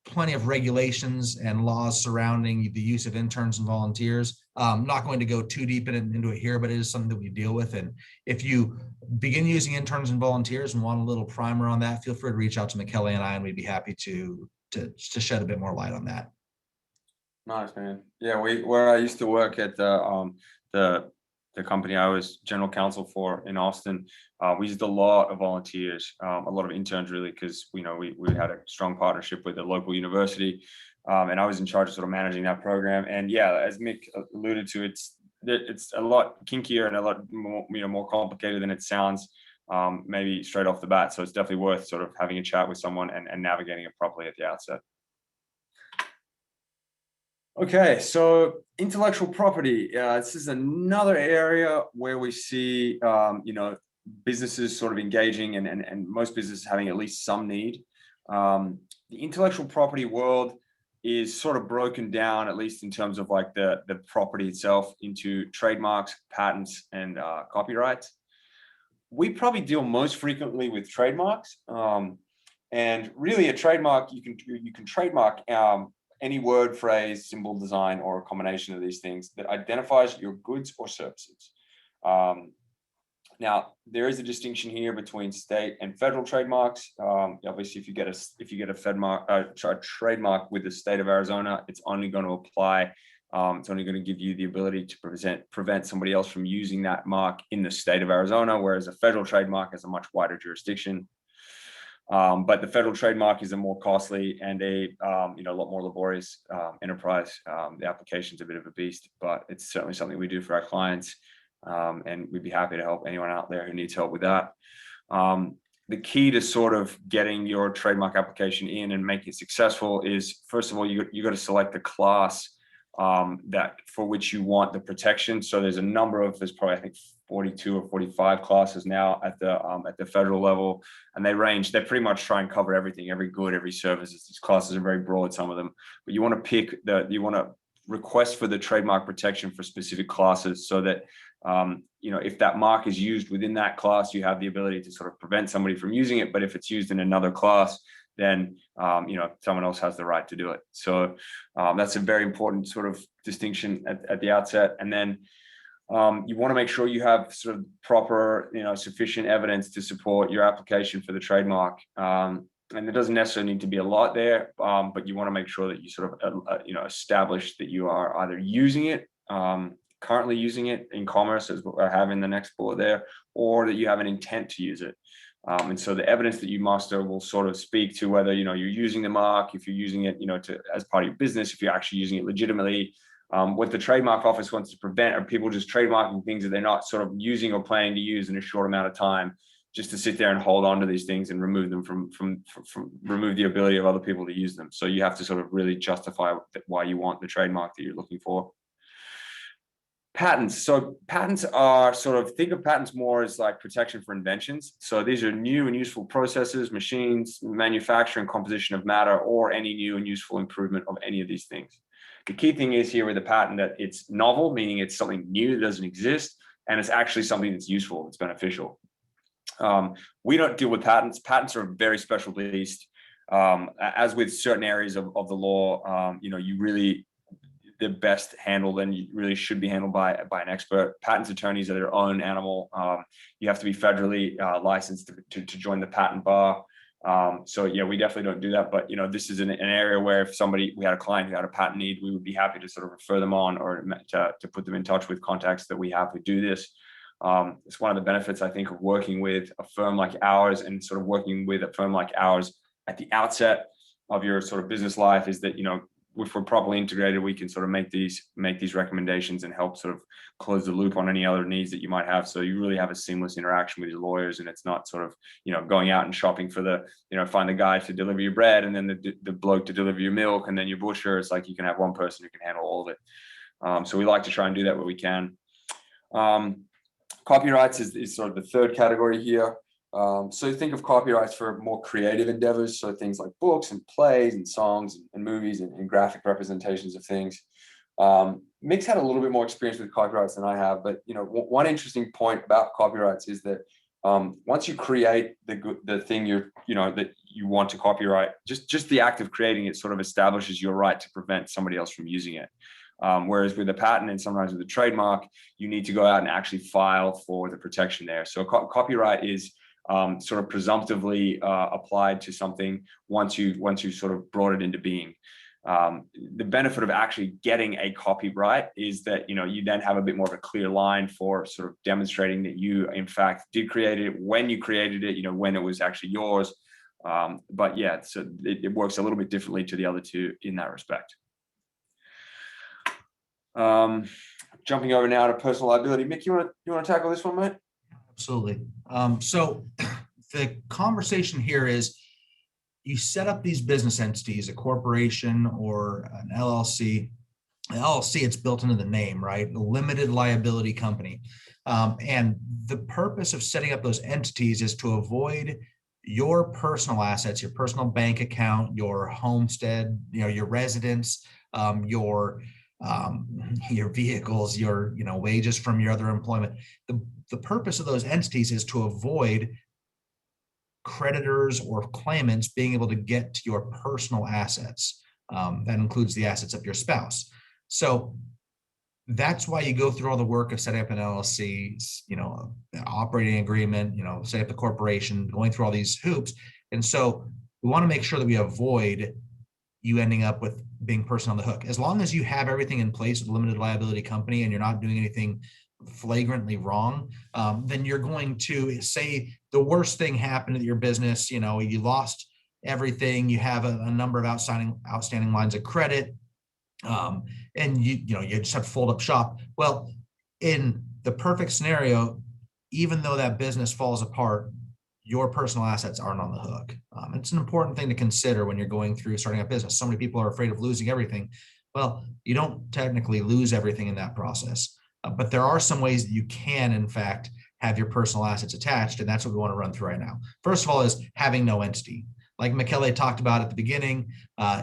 plenty of regulations and laws surrounding the use of interns and volunteers. I'm not going to go too deep into it here, but it is something that we deal with. And if you begin using interns and volunteers and want a little primer on that, feel free to reach out to Michele and I, and we'd be happy to shed a bit more light on that. Nice, man. Yeah, where I used to work at the company I was general counsel for in Austin, we used a lot of volunteers, a lot of interns, really, because we had a strong partnership with a local university, and I was in charge of sort of managing that program. And yeah, as Mick alluded to, it's a lot kinkier and a lot more complicated than it sounds, maybe straight off the bat. So it's definitely worth sort of having a chat with someone and navigating it properly at the outset. Okay, so intellectual property. This is another area where we see, businesses sort of engaging and most businesses having at least some need. The intellectual property world is sort of broken down, at least in terms of like the property itself, into trademarks, patents, and copyrights. We probably deal most frequently with trademarks, and really a trademark, you can trademark any word, phrase, symbol, design, or a combination of these things that identifies your goods or services. Now, there is a distinction here between state and federal trademarks. Obviously, if you get a trademark with the state of Arizona, it's only going to apply. It's only going to give you the ability to prevent somebody else from using that mark in the state of Arizona, whereas a federal trademark has a much wider jurisdiction. But the federal trademark is a more costly and a lot more laborious enterprise. The application's a bit of a beast, but it's certainly something we do for our clients, and we'd be happy to help anyone out there who needs help with that. The key to sort of getting your trademark application in and making it successful is, first of all, you got to select the class that for which you want the protection. So there's probably, I think, 42 or 45 classes now at the federal level, and they pretty much try and cover everything, every good, every service. These classes are very broad, some of them, but you want to request for the trademark protection for specific classes, so that if that mark is used within that class, you have the ability to sort of prevent somebody from using it. But if it's used in another class, then someone else has the right to do it. So that's a very important sort of distinction at the outset. And then you want to make sure you have sort of proper, sufficient evidence to support your application for the trademark. And there doesn't necessarily need to be a lot there, but you want to make sure that you sort of, establish that you are either using it, currently using it in commerce, as I have in the next bullet there, or that you have an intent to use it. And so the evidence that you muster will sort of speak to whether, you're using the mark, if you're using it, as part of your business, if you're actually using it legitimately. What the trademark office wants to prevent are people just trademarking things that they're not sort of using or planning to use in a short amount of time, just to sit there and hold on to these things and remove them from remove the ability of other people to use them. So you have to sort of really justify why you want the trademark that you're looking for. Patents. So patents are think of patents more as like protection for inventions. So these are new and useful processes, machines, manufacture and composition of matter, or any new and useful improvement of any of these things. The key thing is here with a patent that it's novel, meaning it's something new that doesn't exist, and it's actually something that's useful, that's beneficial. We don't deal with patents. Patents are a very special beast. As with certain areas of the law, the best handled, and you really should be handled by an expert. Patents attorneys are their own animal. You have to be federally licensed to join the patent bar. So yeah, we definitely don't do that. But this is an area where if we had a client who had a patent need, we would be happy to sort of refer them on, or to put them in touch with contacts that we have who do this. It's one of the benefits, I think, of working with a firm like ours, and sort of working with a firm like ours at the outset of your sort of business life, is that if we're properly integrated, we can sort of make these recommendations and help sort of close the loop on any other needs that you might have. So you really have a seamless interaction with your lawyers, and it's not sort of going out and shopping for find the guy to deliver your bread, and then the bloke to deliver your milk, and then your butcher. It's like you can have one person who can handle all of it. So we like to try and do that where we can. Copyrights is sort of the third category here. So think of copyrights for more creative endeavors. So things like books and plays and songs and movies and graphic representations of things. Mick's had a little bit more experience with copyrights than I have, but one interesting point about copyrights is that once you create the thing that you want to copyright, just the act of creating it sort of establishes your right to prevent somebody else from using it. Whereas with a patent and sometimes with a trademark, you need to go out and actually file for the protection there. So copyright is sort of presumptively applied to something once you sort of brought it into being. The benefit of actually getting a copyright is that you then have a bit more of a clear line for sort of demonstrating that you in fact did create it, when you created it, when it was actually yours. But yeah, so it works a little bit differently to the other two in that respect. Jumping over now to personal liability. Mick, you want to tackle this one, mate? Absolutely. So the conversation here is, you set up these business entities, a corporation or an LLC. An LLC, it's built into the name, right? A limited liability company. And the purpose of setting up those entities is to avoid your personal assets, your personal bank account, your homestead, your residence, your vehicles, your wages from your other employment. The purpose of those entities is to avoid creditors or claimants being able to get to your personal assets. That includes the assets of your spouse. So that's why you go through all the work of setting up an LLC, operating agreement, set up a corporation, going through all these hoops. And so we want to make sure that we avoid you ending up with being person on the hook. As long as you have everything in place with a limited liability company and you're not doing anything flagrantly wrong, then you're going to say the worst thing happened to your business. You lost everything. You have a number of outstanding lines of credit, and you just have to fold up shop. Well, in the perfect scenario, even though that business falls apart, your personal assets aren't on the hook. It's an important thing to consider when you're going through starting a business. So many people are afraid of losing everything. Well, you don't technically lose everything in that process. But there are some ways that you can, in fact, have your personal assets attached, and that's what we want to run through right now. First of all is having no entity. Like Michele talked about at the beginning,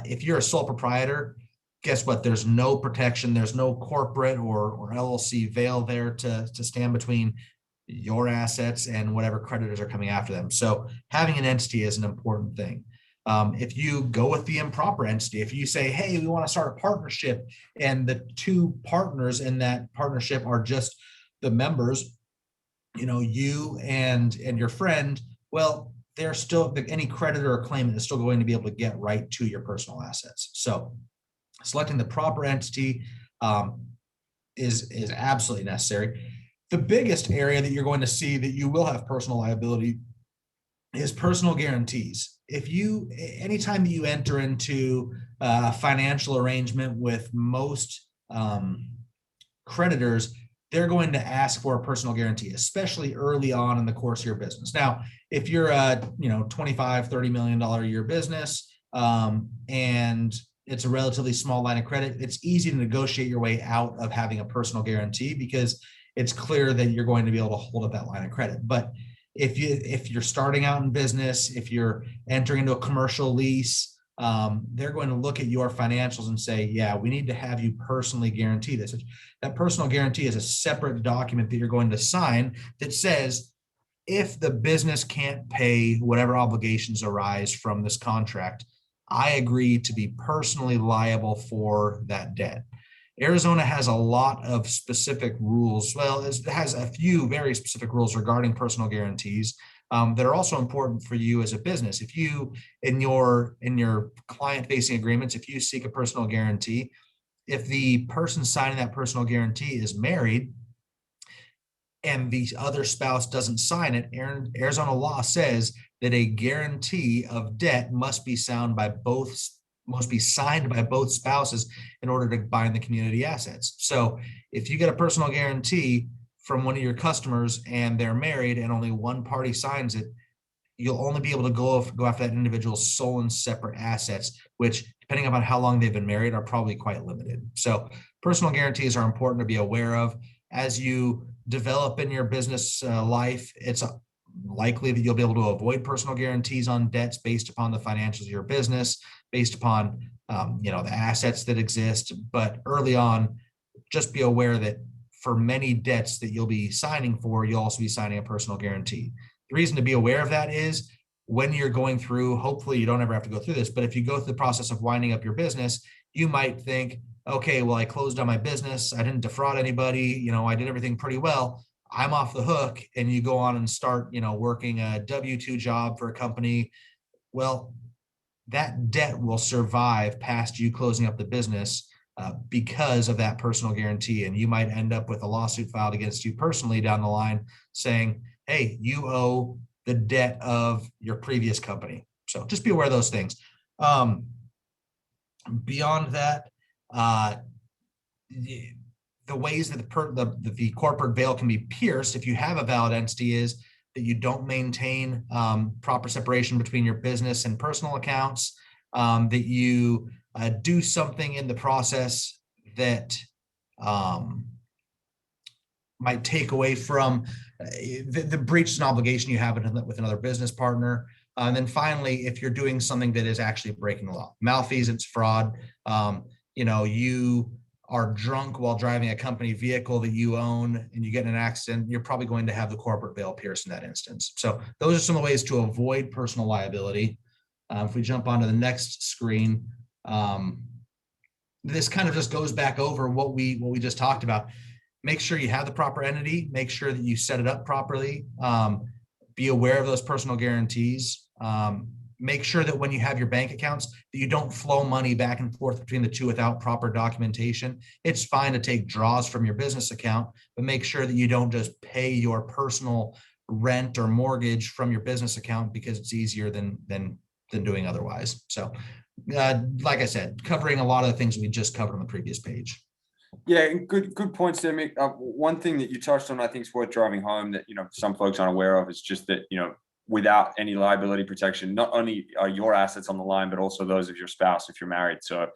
if you're a sole proprietor, guess what? There's no protection. There's no corporate or LLC veil there to stand between your assets and whatever creditors are coming after them. So having an entity is an important thing. If you go with the improper entity, if you say, hey, we want to start a partnership and the two partners in that partnership are just the members, you and your friend, well, they're still, any creditor or claimant is still going to be able to get right to your personal assets. So selecting the proper entity is absolutely necessary. The biggest area that you're going to see that you will have personal liability is personal guarantees. Anytime that you enter into a financial arrangement with most creditors, they're going to ask for a personal guarantee, especially early on in the course of your business. Now, if you're a $25-30 million a year business and it's a relatively small line of credit, it's easy to negotiate your way out of having a personal guarantee because it's clear that you're going to be able to hold up that line of credit. But if you're starting out in business, if you're entering into a commercial lease, they're going to look at your financials and say, yeah, we need to have you personally guarantee this. That personal guarantee is a separate document that you're going to sign that says, if the business can't pay whatever obligations arise from this contract, I agree to be personally liable for that debt. Arizona has a lot of specific rules. Well, it has a few very specific rules regarding personal guarantees that are also important for you as a business. If you, in your client-facing agreements, if you seek a personal guarantee, if the person signing that personal guarantee is married and the other spouse doesn't sign it, Arizona law says that a guarantee of debt must be signed by both spouses in order to bind the community assets. So if you get a personal guarantee from one of your customers and they're married and only one party signs it, you'll only be able to go after that individual's sole and separate assets, which, depending upon how long they've been married, are probably quite limited. So personal guarantees are important to be aware of. As you develop in your business life, it's likely that you'll be able to avoid personal guarantees on debts based upon the financials of your business, based upon the assets that exist. But early on, just be aware that for many debts that you'll be signing for, you'll also be signing a personal guarantee. The reason to be aware of that is when you're going through, hopefully you don't ever have to go through this, but if you go through the process of winding up your business, you might think, okay, well, I closed down my business. I didn't defraud anybody. I did everything pretty well. I'm off the hook. And you go on and start, working a W-2 job for a company. Well, that debt will survive past you closing up the business because of that personal guarantee. And you might end up with a lawsuit filed against you personally down the line saying, hey, you owe the debt of your previous company. So just be aware of those things. Beyond that, the ways that the corporate veil can be pierced if you have a valid entity is that you don't maintain proper separation between your business and personal accounts, that you do something in the process that might take away from the breach is an obligation you have with another business partner. And then finally, if you're doing something that is actually breaking the law, malfeasance, fraud, you are drunk while driving a company vehicle that you own and you get in an accident, you're probably going to have the corporate veil pierced in that instance. So those are some of the ways to avoid personal liability. If we jump onto the next screen, this kind of just goes back over what we just talked about. Make sure you have the proper entity, make sure that you set it up properly, be aware of those personal guarantees, make sure that when you have your bank accounts that you don't flow money back and forth between the two without proper documentation. It's fine to take draws from your business account, but make sure that you don't just pay your personal rent or mortgage from your business account because it's easier than doing otherwise. So like I said, covering a lot of the things we just covered on the previous page. Yeah, good points there, Mick. One thing that you touched on, I think, is worth driving home that some folks aren't aware of is just that without any liability protection, not only are your assets on the line, but also those of your spouse if you're married. So,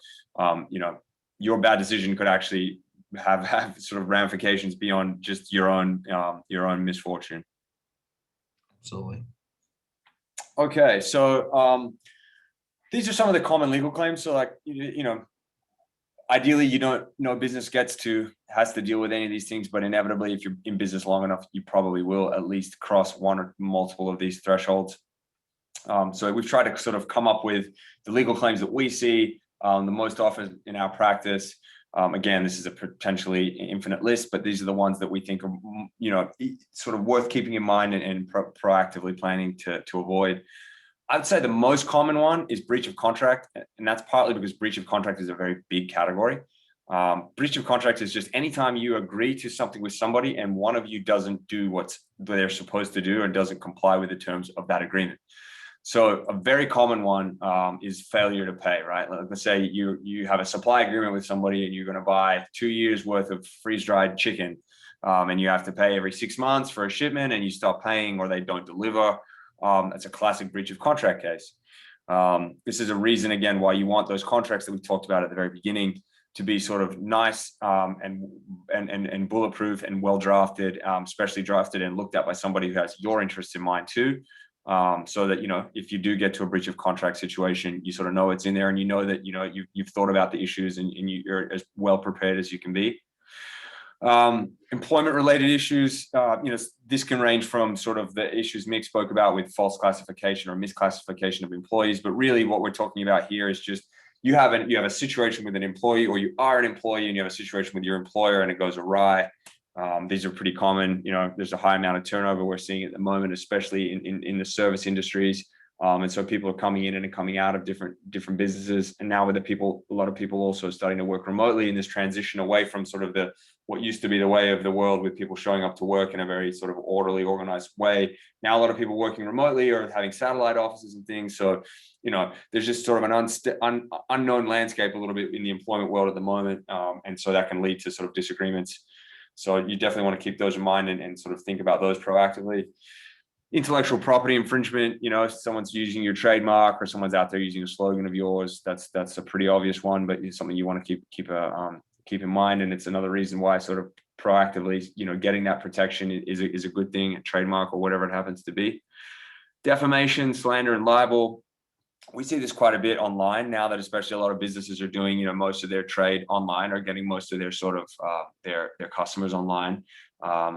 your bad decision could actually have sort of ramifications beyond just your own misfortune. Absolutely. Okay, so these are some of the common legal claims. So, like ideally, no business has to deal with any of these things, but inevitably, if you're in business long enough, you probably will at least cross one or multiple of these thresholds. So we've tried to sort of come up with the legal claims that we see the most often in our practice. Again, this is a potentially infinite list, but these are the ones that we think are, sort of worth keeping in mind and proactively planning to avoid. I'd say the most common one is breach of contract, and that's partly because breach of contract is a very big category. Breach of contract is just anytime you agree to something with somebody and one of you doesn't do what they're supposed to do and doesn't comply with the terms of that agreement. So a very common one is failure to pay, right? Let's say you have a supply agreement with somebody and you're going to buy 2 years worth of freeze-dried chicken, and you have to pay every 6 months for a shipment and you stop paying or they don't deliver. That's a classic breach of contract case. This is a reason, again, why you want those contracts that we talked about at the very beginning to be sort of nice and bulletproof and well drafted, especially drafted and looked at by somebody who has your interests in mind too. So that, if you do get to a breach of contract situation, you sort of know it's in there and that, you've thought about the issues and you're as well prepared as you can be. Employment related issues, this can range from sort of the issues Mick spoke about with false classification or misclassification of employees, but really what we're talking about here is just you have a situation with an employee, or you are an employee and you have a situation with your employer and it goes awry. These are pretty common. There's a high amount of turnover we're seeing at the moment, especially in the service industries. And so people are coming in and coming out of different businesses. And now with a lot of people also starting to work remotely in this transition away from sort of what used to be the way of the world, with people showing up to work in a very sort of orderly, organized way. Now a lot of people working remotely or having satellite offices and things. So, there's just sort of an unknown landscape a little bit in the employment world at the moment. And so that can lead to sort of disagreements. So you definitely want to keep those in mind and sort of think about those proactively. Intellectual property infringement, if someone's using your trademark or someone's out there using a slogan of yours, that's a pretty obvious one, but it's something you want to keep in mind. And it's another reason why sort of proactively, getting that protection is a good thing, a trademark or whatever it happens to be. Defamation, slander, and libel. We see this quite a bit online now that especially a lot of businesses are doing, most of their trade online, or getting most of their sort of their customers online.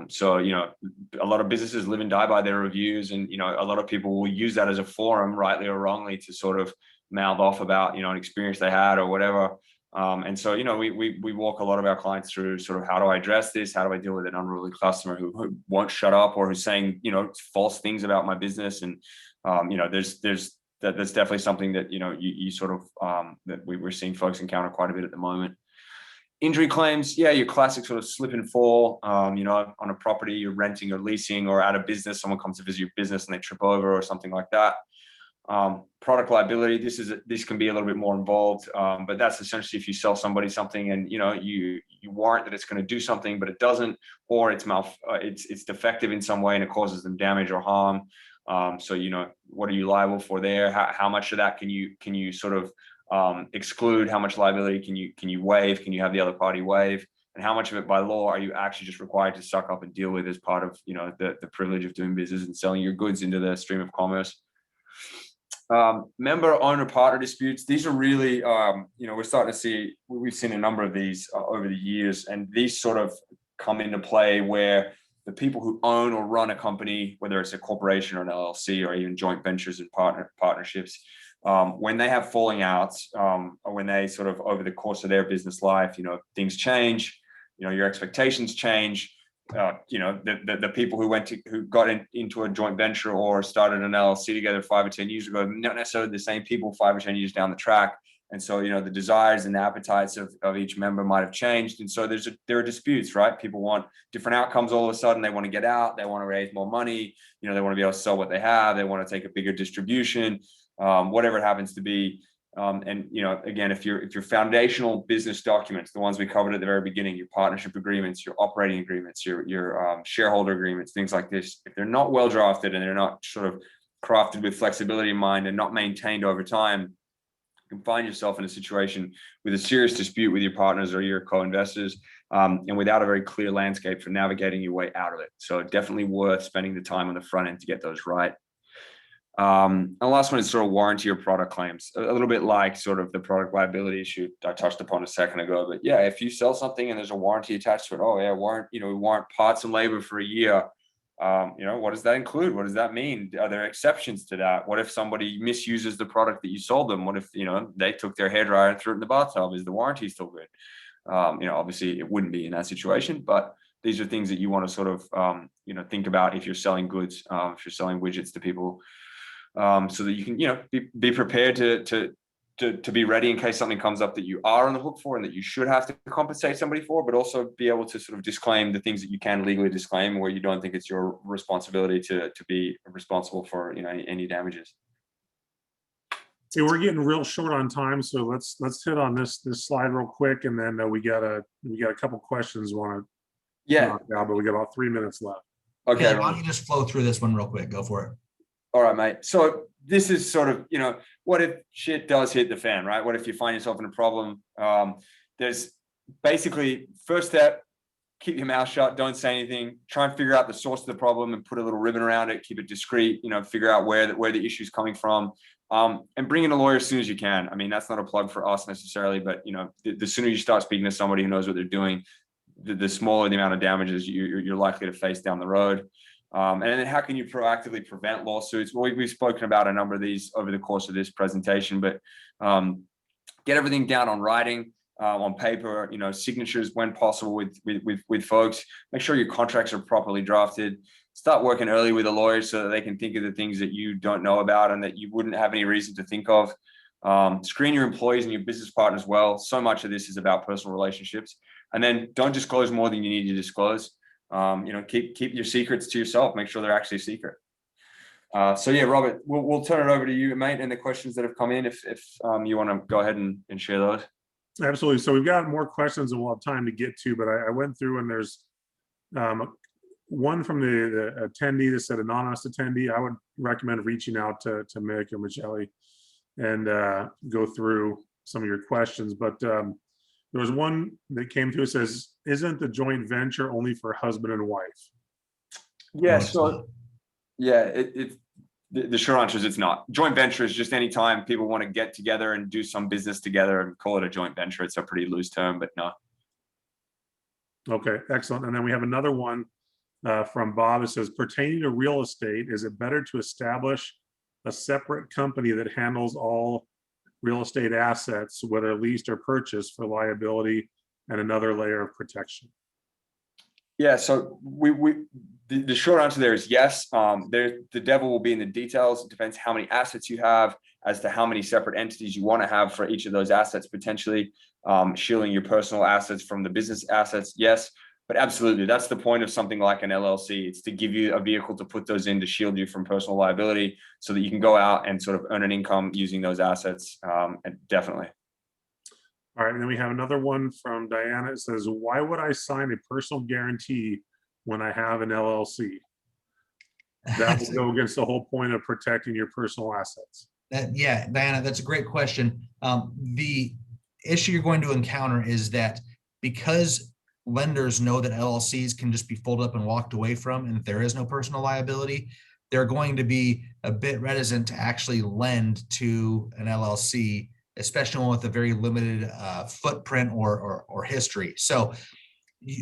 So, a lot of businesses live and die by their reviews, and, a lot of people will use that as a forum, rightly or wrongly, to sort of mouth off about, an experience they had or whatever. And so, we walk a lot of our clients through sort of, how do I address this? How do I deal with an unruly customer who won't shut up, or who's saying, false things about my business? And, that's definitely something that, you sort of, that we're seeing folks encounter quite a bit at the moment. Injury claims, your classic sort of slip and fall, on a property you're renting or leasing, or at a business, someone comes to visit your business and they trip over or something like that. Product liability, this can be a little bit more involved, but that's essentially if you sell somebody something and, you warrant that it's going to do something, but it doesn't, or it's defective in some way and it causes them damage or harm. So, what are you liable for there? How much of that can you sort of exclude? How much liability can you waive? Can you have the other party waive? And how much of it by law are you actually just required to suck up and deal with as part of, the privilege of doing business and selling your goods into the stream of commerce? Member, owner, partner disputes. These are really, we're starting to see, we've seen a number of these over the years, and these sort of come into play where the people who own or run a company, whether it's a corporation or an LLC or even joint ventures and partnerships, when they have falling outs, or when they sort of over the course of their business life, things change, your expectations change. The people who got into a joint venture or started an LLC together 5 or 10 years ago, not necessarily the same people 5 or 10 years down the track. And so, the desires and the appetites of each member might have changed. And so there are disputes, right? People want different outcomes all of a sudden. They want to get out, they want to raise more money, they want to be able to sell what they have, they want to take a bigger distribution, whatever it happens to be. And again, if your foundational business documents, the ones we covered at the very beginning, your partnership agreements, your operating agreements, your shareholder agreements, things like this, if they're not well drafted and they're not sort of crafted with flexibility in mind and not maintained over time, you can find yourself in a situation with a serious dispute with your partners or your co-investors, and without a very clear landscape for navigating your way out of it. So definitely worth spending the time on the front end to get those right. And the last one is sort of warranty or product claims, a little bit like sort of the product liability issue I touched upon a second ago. But yeah, if you sell something and there's a warranty attached to it, we warrant parts and labor for a year. What does that include? What does that mean? Are there exceptions to that? What if somebody misuses the product that you sold them? What if, they took their hairdryer and threw it in the bathtub? Is the warranty still good? Obviously it wouldn't be in that situation, but these are things that you want to sort of, think about if you're selling goods, if you're selling widgets to people, so that you can, be prepared to be ready in case something comes up that you are on the hook for and that you should have to compensate somebody for, but also be able to sort of disclaim the things that you can legally disclaim where you don't think it's your responsibility to be responsible for, any damages. See, we're getting real short on time, so let's hit on this slide real quick, and then we got a couple questions we want to knock out, but we got about 3 minutes left. Okay. Yeah, why don't you just flow through this one real quick? Go for it. All right, mate. So this is sort of, what if shit does hit the fan, right? What if you find yourself in a problem? There's basically first step, keep your mouth shut, don't say anything, try and figure out the source of the problem and put a little ribbon around it, keep it discreet, figure out where the issue is coming from, and bring in a lawyer as soon as you can. I mean, that's not a plug for us necessarily, but the sooner you start speaking to somebody who knows what they're doing, the smaller the amount of damages you're likely to face down the road. And then how can you proactively prevent lawsuits? Well, we've spoken about a number of these over the course of this presentation, but get everything down on writing, on paper, signatures when possible with folks. Make sure your contracts are properly drafted. Start working early with a lawyer so that they can think of the things that you don't know about and that you wouldn't have any reason to think of. Screen your employees and your business partners well. So much of this is about personal relationships. And then don't disclose more than you need to disclose. Keep your secrets to yourself. Make sure they're actually secret. So yeah, Robert, we'll turn it over to you, mate, and the questions that have come in, if you want to go ahead and share those. Absolutely. So we've got more questions than we'll have time to get to, but I went through and there's one from the attendee that said anonymous attendee. I would recommend reaching out to Mick or Michele and go through some of your questions. But there was one that came through, says, isn't the joint venture only for husband and wife? Yeah, No, it's so not. yeah, the short answer is it's not. Joint venture is just any time people want to get together and do some business together and call it a joint venture. It's a pretty loose term, but no. Okay, excellent. And then we have another one from Bob. It says, pertaining to real estate, is it better to establish a separate company that handles all real estate assets, whether leased or purchased, for liability and another layer of protection? Yeah, so the short answer there is yes. The devil will be in the details. It depends how many assets you have, as to how many separate entities you want to have for each of those assets, potentially shielding your personal assets from the business assets. Yes, but absolutely, that's the point of something like an LLC. It's to give you a vehicle to put those in to shield you from personal liability, so that you can go out and sort of earn an income using those assets. And definitely. All right, and then we have another one from Diana. It says, why would I sign a personal guarantee when I have an LLC? That will go against the whole point of protecting your personal assets. Yeah, Diana, that's a great question. The issue you're going to encounter is that because lenders know that LLCs can just be folded up and walked away from, and if there is no personal liability, they're going to be a bit reticent to actually lend to an LLC, especially one with a very limited footprint or history. So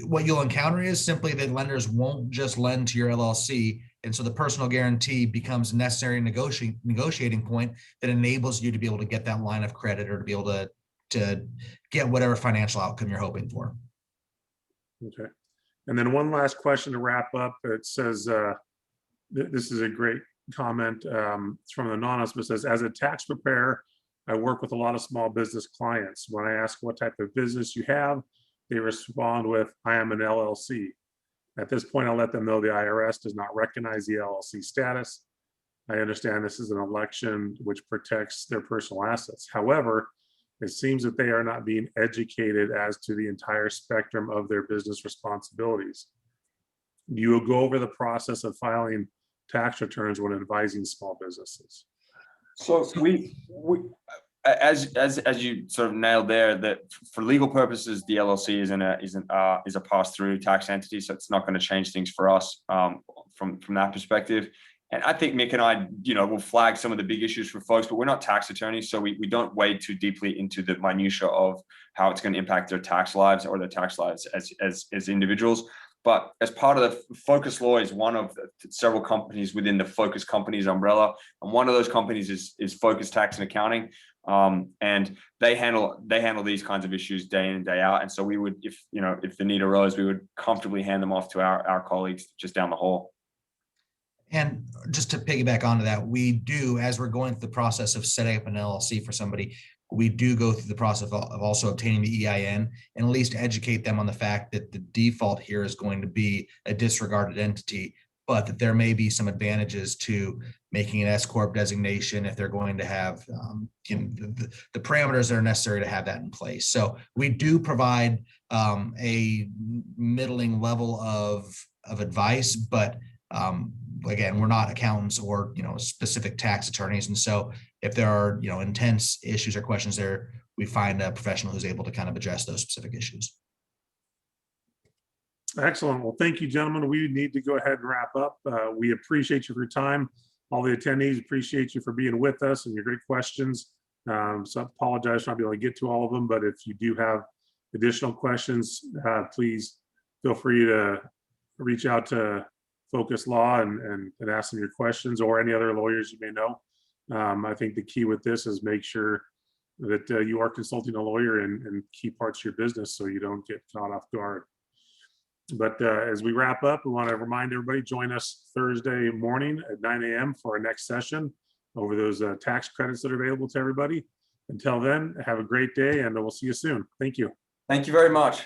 what you'll encounter is simply that lenders won't just lend to your LLC. And so the personal guarantee becomes a necessary negotiating point that enables you to be able to get that line of credit, or to be able to get whatever financial outcome you're hoping for. Okay. And then one last question to wrap up. It says, this is a great comment. It's from an anonymous, but says, as a tax preparer, I work with a lot of small business clients. When I ask what type of business you have, they respond with, I am an LLC. At this point, I'll let them know the IRS does not recognize the LLC status. I understand this is an election which protects their personal assets. However, it seems that they are not being educated as to the entire spectrum of their business responsibilities. You will go over the process of filing tax returns when advising small businesses. So as you sort of nailed there, that for legal purposes, the LLC is a pass-through tax entity, so it's not going to change things for us from that perspective. And I think Mick and I, will flag some of the big issues for folks, but we're not tax attorneys, so we don't wade too deeply into the minutia of how it's going to impact their tax lives or their tax lives as individuals. But as part of the Phocus Law is one of several companies within the Focus Companies umbrella, and one of those companies is Focus Tax and Accounting, and they handle these kinds of issues day in and day out. And so we would, if the need arose, we would comfortably hand them off to our colleagues just down the hall. And just to piggyback onto that, we do, as we're going through the process of setting up an LLC for somebody, we do go through the process of also obtaining the EIN, and at least educate them on the fact that the default here is going to be a disregarded entity, but that there may be some advantages to making an S Corp designation if they're going to have the parameters that are necessary to have that in place. So we do provide a middling level of advice, but again, we're not accountants or specific tax attorneys, and so if there are intense issues or questions there, we find a professional who's able to kind of address those specific issues. Excellent. Well, thank you, gentlemen. We need to go ahead and wrap up. We appreciate you for your time. All the attendees appreciate you for being with us and your great questions. So I apologize for not being able to get to all of them, but if you do have additional questions, please feel free to reach out to Phocus Law and ask them your questions, or any other lawyers you may know. I think the key with this is make sure that you are consulting a lawyer in key parts of your business so you don't get caught off guard. But as we wrap up, we want to remind everybody, join us Thursday morning at 9 a.m. for our next session over those tax credits that are available to everybody. Until then, have a great day and we'll see you soon. Thank you. Thank you very much.